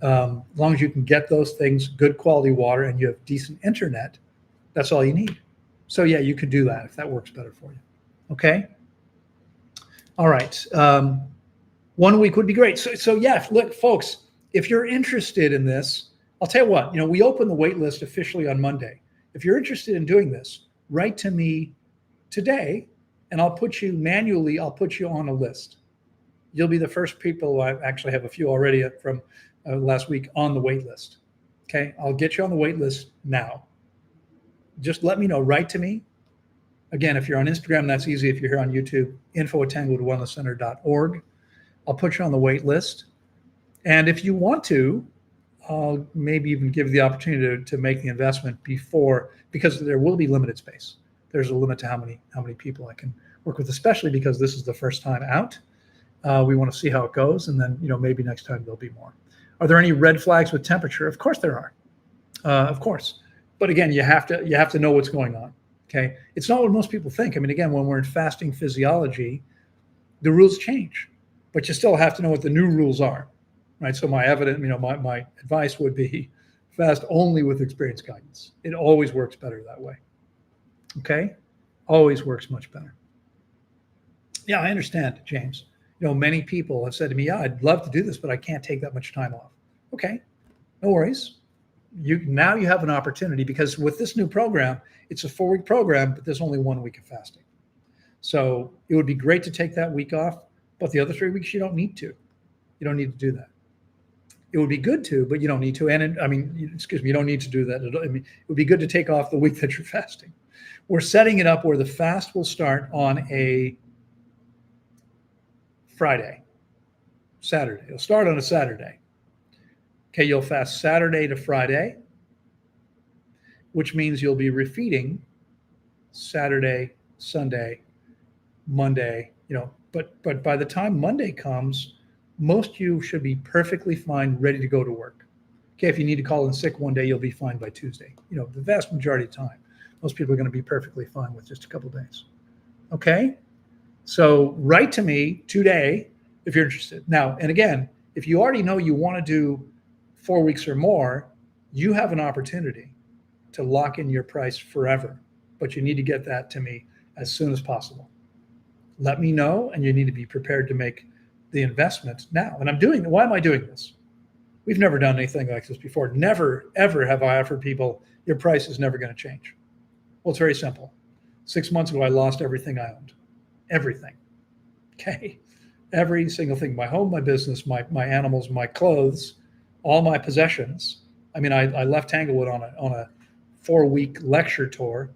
As long as you can get those things, good quality water, and you have decent internet, that's all you need. So yeah, you could do that if that works better for you. Okay. All right. 1 week would be great. So yeah, look, folks, if you're interested in this, I'll tell you what, we open the wait list officially on Monday. If you're interested in doing this, write to me today, and I'll put you on a list. You'll be the first people. I actually have a few already from last week on the wait list. Okay. I'll get you on the wait list now. Just let me know. Write to me. Again, if you're on Instagram, that's easy. If you're here on YouTube, info@tanglewoodwellnesscenter.org. I'll put you on the wait list. And if you want to, I'll maybe even give you the opportunity to make the investment before, because there will be limited space. There's a limit to how many people I can work with, especially because this is the first time out. We want to see how it goes, and then maybe next time there'll be more. Are there any red flags with temperature? Of course there are. Of course. But again, you have to know what's going on. Okay, it's not what most people think. I mean, again, when we're in fasting physiology, the rules change, but you still have to know what the new rules are, right? So my evidence, my advice would be fast only with experienced guidance. It always works better that way. Okay, always works much better. Yeah, I understand, James. Many people have said to me, "Yeah, I'd love to do this, but I can't take that much time off." Okay, no worries. You have an opportunity, because with this new program, it's a 4-week program, but there's only 1 week of fasting. So it would be great to take that week off, but the other 3 weeks you don't need to. You don't need to do that. It would be good to, but you don't need to. And you don't need to do that. It would be good to take off the week that you're fasting. We're setting it up where the fast will start on a Friday, Saturday. It'll start on a Saturday. Okay, you'll fast Saturday to Friday, which means you'll be refeeding Saturday, Sunday, Monday, but by the time Monday comes, most of you should be perfectly fine, ready to go to work. Okay, if you need to call in sick one day, you'll be fine by Tuesday. The vast majority of the time, most people are going to be perfectly fine with just a couple of days. Okay, so write to me today if you're interested. Now, and again, if you already know you want to do 4 weeks or more, you have an opportunity to lock in your price forever, but you need to get that to me as soon as possible. Let me know, and you need to be prepared to make the investment now. And why am I doing this? We've never done anything like this before. Never, ever have I offered people, your price is never going to change. Well, it's very simple. 6 months ago, I lost everything I owned. Everything. Okay. Every single thing, my home, my business, my animals, my clothes, all my possessions. I left Tanglewood on a 4-week lecture tour.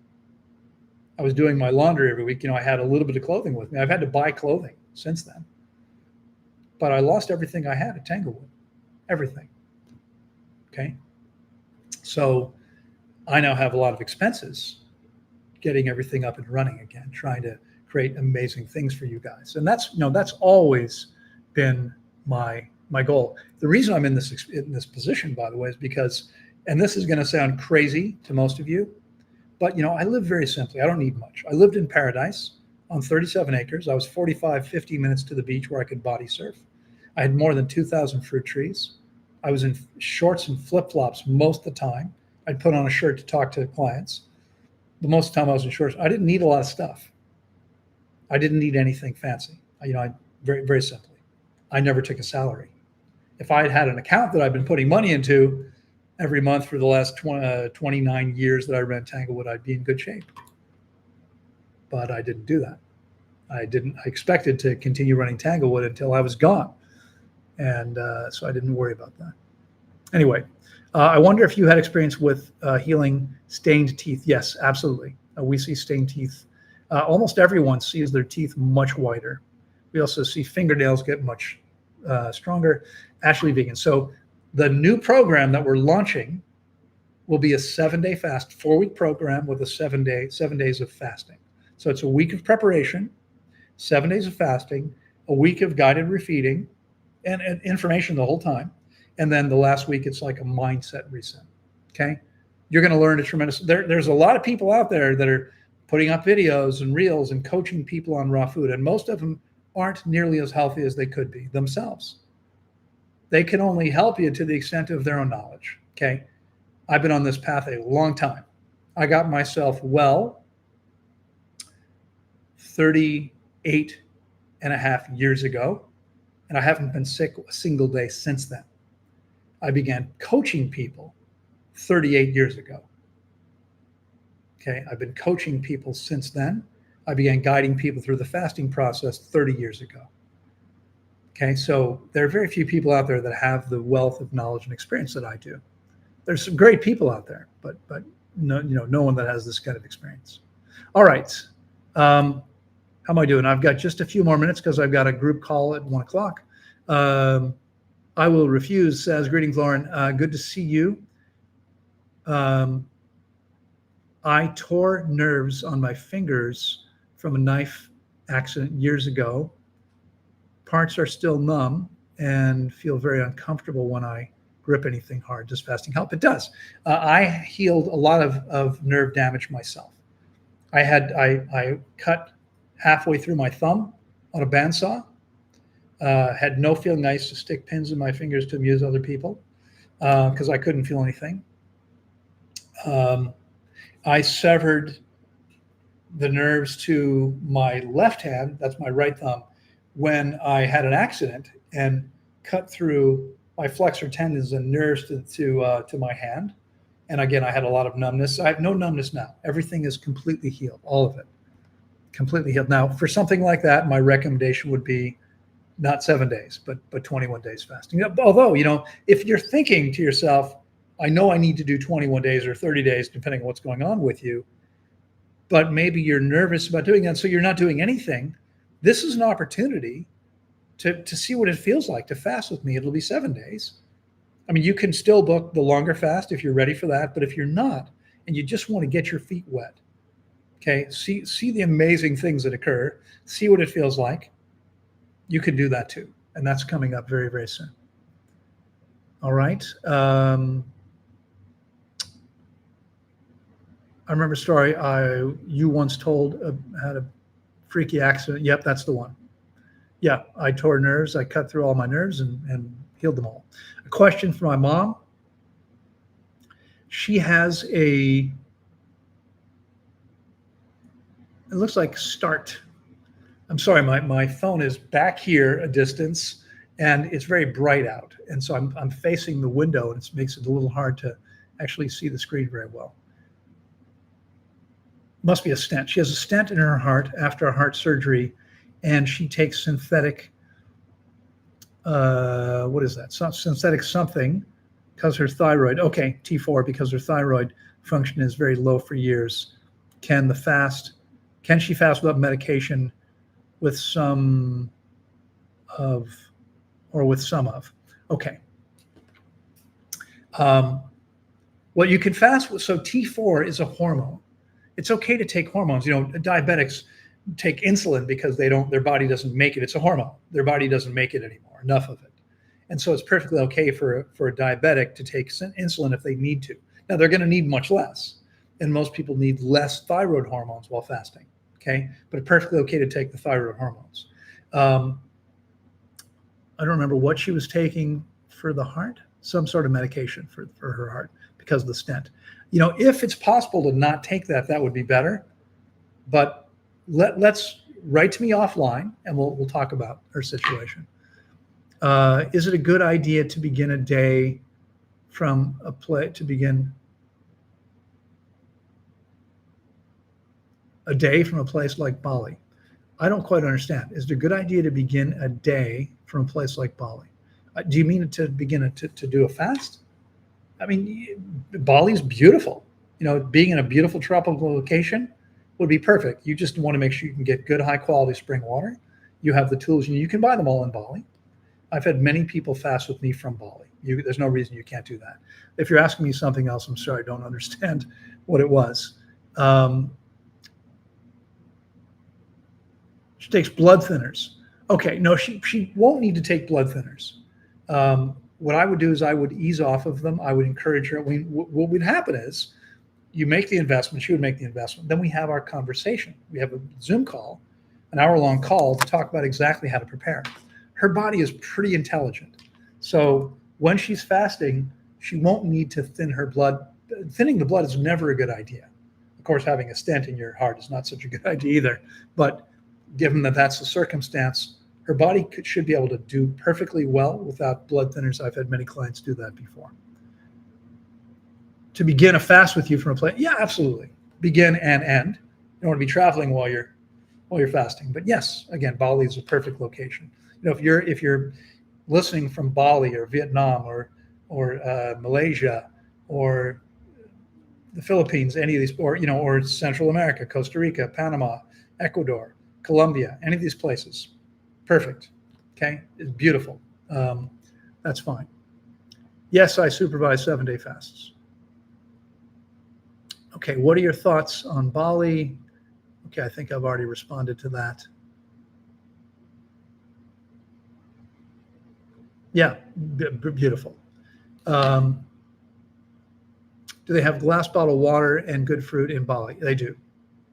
I was doing my laundry every week. I had a little bit of clothing with me. I've had to buy clothing since then. But I lost everything I had at Tanglewood. Everything. Okay? So I now have a lot of expenses getting everything up and running again, trying to create amazing things for you guys. And that's always been my goal. The reason I'm in this position, by the way, is because, and this is going to sound crazy to most of you, but I live very simply. I don't need much. I lived in paradise on 37 acres. I was 50 minutes to the beach where I could body surf. I had more than 2,000 fruit trees. I was in shorts and flip-flops most of the time. I'd put on a shirt to talk to clients. But most of the time I was in shorts. I didn't need a lot of stuff. I didn't need anything fancy. I very, very simply. I never took a salary. If I had an account that I've been putting money into every month for the last 29 years that I ran Tanglewood, I'd be in good shape. But I didn't do that. I expected to continue running Tanglewood until I was gone. And so I didn't worry about that. Anyway, I wonder if you had experience with healing stained teeth. Yes, absolutely. We see stained teeth. Almost everyone sees their teeth much whiter. We also see fingernails get much stronger. Ashley Vegan. So the new program that we're launching will be a 7-day fast, 4-week program with a 7 days of fasting. So it's a week of preparation, 7 days of fasting, a week of guided refeeding, and information the whole time. And then the last week, it's like a mindset reset. Okay. You're going to learn a tremendous, there's a lot of people out there that are putting up videos and reels and coaching people on raw food. And most of them aren't nearly as healthy as they could be themselves. They can only help you to the extent of their own knowledge. Okay. I've been on this path a long time. I got myself well 38 and a half years ago, and I haven't been sick a single day since then. I began coaching people 38 years ago. Okay, I've been coaching people since then. I began guiding people through the fasting process 30 years ago. Okay, so there are very few people out there that have the wealth of knowledge and experience that I do. There's some great people out there, but no one that has this kind of experience. All right, how am I doing? I've got just a few more minutes because I've got a group call at 1 o'clock. I will refuse. Says, greetings, Loren. Good to see you. I tore nerves on my fingers from a knife accident years ago. Parts are still numb and feel very uncomfortable when I grip anything hard. Does fasting help? It does. I healed a lot of nerve damage myself. I cut halfway through my thumb on a bandsaw. Had no feeling. I used to stick pins in my fingers to amuse other people because I couldn't feel anything. I severed the nerves to my left hand, that's my right thumb, when I had an accident and cut through my flexor tendons and nerves to my hand. And again, I had a lot of numbness. I have no numbness now. Everything is completely healed, all of it, completely healed. Now, for something like that, my recommendation would be not 7 days, but 21 days fasting. Although, if you're thinking to yourself, I know I need to do 21 days or 30 days, depending on what's going on with you, but maybe you're nervous about doing that, so you're not doing anything. This is an opportunity to see what it feels like to fast with me. It'll be 7 days. I mean, you can still book the longer fast if you're ready for that, but if you're not, and you just want to get your feet wet, okay, see the amazing things that occur, see what it feels like, you can do that too. And that's coming up very, very soon. All right. I remember a story you once told, had a freaky accident. Yep, that's the one. Yeah, I tore nerves. I cut through all my nerves and healed them all. A question for my mom. She has it looks like start. I'm sorry, my phone is back here a distance and it's very bright out. And so I'm facing the window and it makes it a little hard to actually see the screen very well. Must be a stent. She has a stent in her heart after a heart surgery, and she takes synthetic, what is that? Synthetic something, because her thyroid, okay, T4, because her thyroid function is very low for years. Can she fast without medication with some of? Okay. Well, you can fast with, so T4 is a hormone. It's okay to take hormones. Diabetics take insulin because their body doesn't make it. It's a hormone. Their body doesn't make it anymore, enough of it. And so it's perfectly okay for a diabetic to take insulin if they need to. Now, they're going to need much less. And most people need less thyroid hormones while fasting, okay? But it's perfectly okay to take the thyroid hormones. I don't remember what she was taking for the heart, some sort of medication for her heart because of the stent. If it's possible to not take that, that would be better. But let's write to me offline and we'll talk about her situation. Is it a good idea to begin a day from a place like Bali? I don't quite understand. Is it a good idea to begin a day from a place like Bali? Do you mean to begin to do a fast? I mean, Bali's beautiful. Being in a beautiful tropical location would be perfect. You just want to make sure you can get good, high quality spring water. You have the tools, you can buy them all in Bali. I've had many people fast with me from Bali. There's no reason you can't do that. If you're asking me something else, I'm sorry, I don't understand what it was. She takes blood thinners. Okay, no, she won't need to take blood thinners. What I would do is I would ease off of them. I would encourage her. What would happen is you make the investment, she would make the investment. Then we have our conversation. We have a Zoom call, an hour-long call to talk about exactly how to prepare. Her body is pretty intelligent. So when she's fasting, she won't need to thin her blood. Thinning the blood is never a good idea. Of course, having a stent in your heart is not such a good idea either. But given that that's the circumstance, her body should be able to do perfectly well without blood thinners. I've had many clients do that before. To begin a fast with you from a place, yeah, absolutely. Begin and end. You don't want to be traveling while you're fasting. But yes, again, Bali is a perfect location. If you're listening from Bali or Vietnam or Malaysia or the Philippines, any of these, or Central America, Costa Rica, Panama, Ecuador, Colombia, any of these places, perfect. Okay, it's beautiful. That's fine. Yes, I supervise 7-day fasts. Okay, what are your thoughts on Bali? Okay, I think I've already responded to that. Yeah, beautiful. Um, do they have glass bottle water and good fruit in Bali? They do.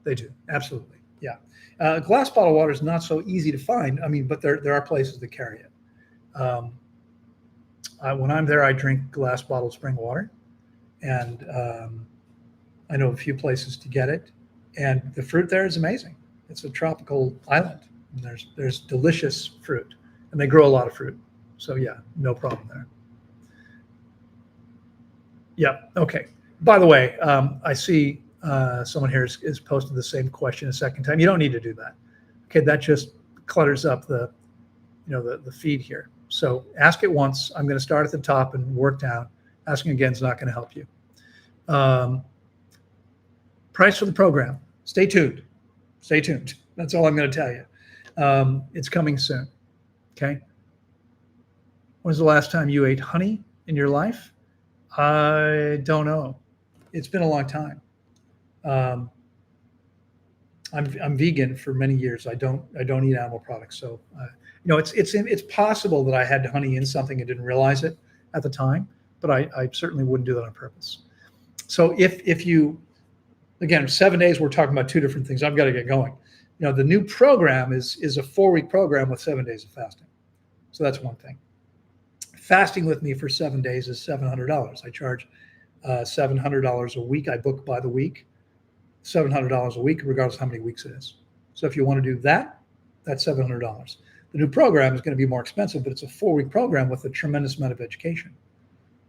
They do. Absolutely. Yeah. Glass bottle water is not so easy to find. I mean, but there are places that carry it. Um, when I'm there, I drink glass bottled spring water, and I know a few places to get it. And the fruit there is amazing. It's a tropical island, and there's delicious fruit, and they grow a lot of fruit. So yeah, no problem there. Yeah. Okay. By the way, I see someone here is posted the same question a second time. You don't need to do that. Okay, that just clutters up the feed here. So ask it once. I'm going to start at the top and work down. Asking again is not going to help you. Price for the program. Stay tuned. Stay tuned. That's all I'm going to tell you. It's coming soon. Okay. When's the last time you ate honey in your life? I don't know. It's been a long time. I'm vegan for many years. I don't eat animal products. So it's possible that I had honey in something and didn't realize it at the time, but I certainly wouldn't do that on purpose. So if you, again, 7 days, we're talking about two different things. I've got to get going. The new program is a 4-week program with 7 days of fasting. So that's one thing. Fasting with me for 7 days is $700. I charge $700 a week. I book by the week, $700 a week, regardless of how many weeks it is. So if you want to do that, that's $700. The new program is going to be more expensive, but it's a 4-week program with a tremendous amount of education.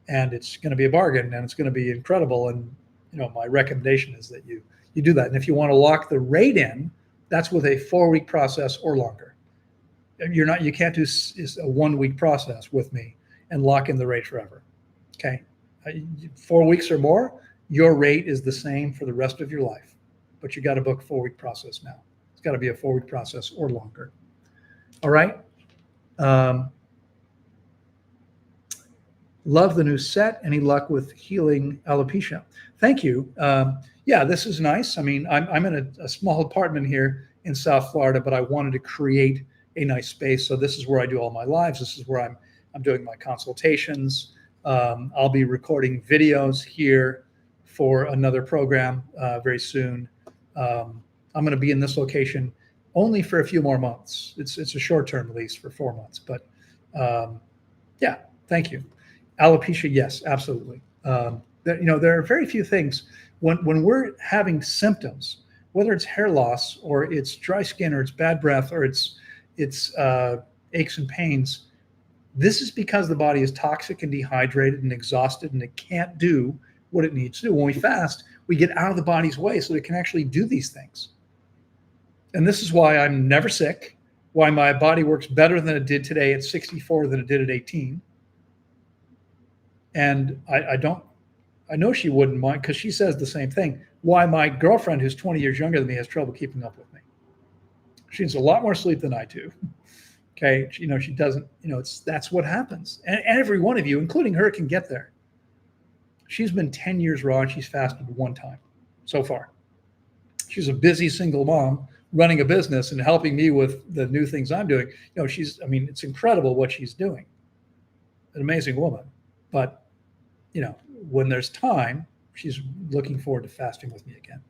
And it's going to be a bargain, and it's going to be incredible. And my recommendation is that you do that. And if you want to lock the rate in, that's with a 4-week process or longer. You can't do a 1-week process with me and lock in the rate forever. Okay. 4 weeks or more, your rate is the same for the rest of your life, but you got to book a 4-week process now. It's got to be a 4-week process or longer. All right. Love the new set. Any luck with healing alopecia? Thank you. Yeah, this is nice. I mean, I'm in a small apartment here in South Florida, but I wanted to create a nice space. So this is where I do all my lives. This is where I'm doing my consultations. I'll be recording videos here for another program very soon. I'm going to be in this location only for a few more months. It's a short-term lease for 4 months, but yeah, thank you. Alopecia, yes, absolutely. There are very few things when we're having symptoms, whether it's hair loss or it's dry skin or it's bad breath or it's aches and pains. This is because the body is toxic and dehydrated and exhausted, and it can't do what it needs to do. When we fast, we get out of the body's way so it can actually do these things. And this is why I'm never sick, why my body works better than it did today at 64 than it did at 18. And I know she wouldn't mind, because she says the same thing, why my girlfriend, who's 20 years younger than me, has trouble keeping up with me. She needs a lot more sleep than I do. Okay. She doesn't, that's what happens. And every one of you, including her, can get there. She's been 10 years raw and she's fasted one time so far. She's a busy single mom running a business and helping me with the new things I'm doing. It's incredible what she's doing. An amazing woman. But, when there's time, she's looking forward to fasting with me again.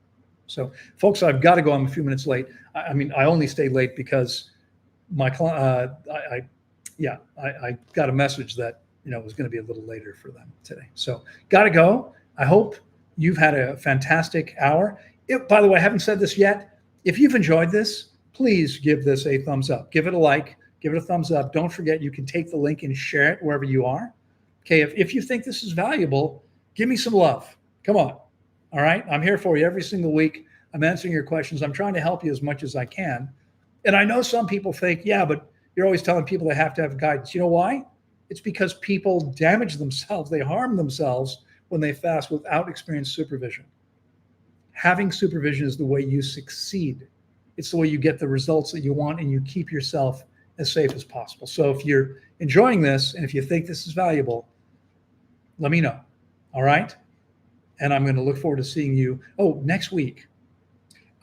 So, folks, I've got to go. I'm a few minutes late. I only stayed late because my client, I got a message that, it was going to be a little later for them today. So, got to go. I hope you've had a fantastic hour. By the way, I haven't said this yet. If you've enjoyed this, please give this a thumbs up. Give it a like. Give it a thumbs up. Don't forget, you can take the link and share it wherever you are. Okay, if you think this is valuable, give me some love. Come on. All right? I'm here for you every single week. I'm answering your questions. I'm trying to help you as much as I can. And I know some people think, yeah, but you're always telling people they have to have guidance. You know why? It's because people damage themselves. They harm themselves when they fast without experienced supervision. Having supervision is the way you succeed. It's the way you get the results that you want, and you keep yourself as safe as possible. So if you're enjoying this and if you think this is valuable, let me know. All right? And I'm going to look forward to seeing you. Oh, next week.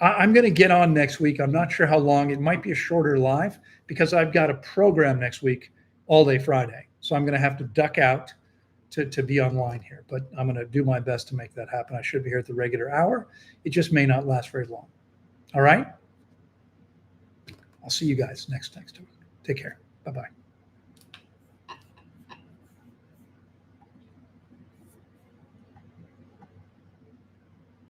I'm going to get on next week. I'm not sure how long. It might be a shorter live because I've got a program next week all day Friday. So I'm going to have to duck out to be online here, but I'm going to do my best to make that happen. I should be here at the regular hour. It just may not last very long. All right. I'll see you guys next time. Take care. Bye-bye.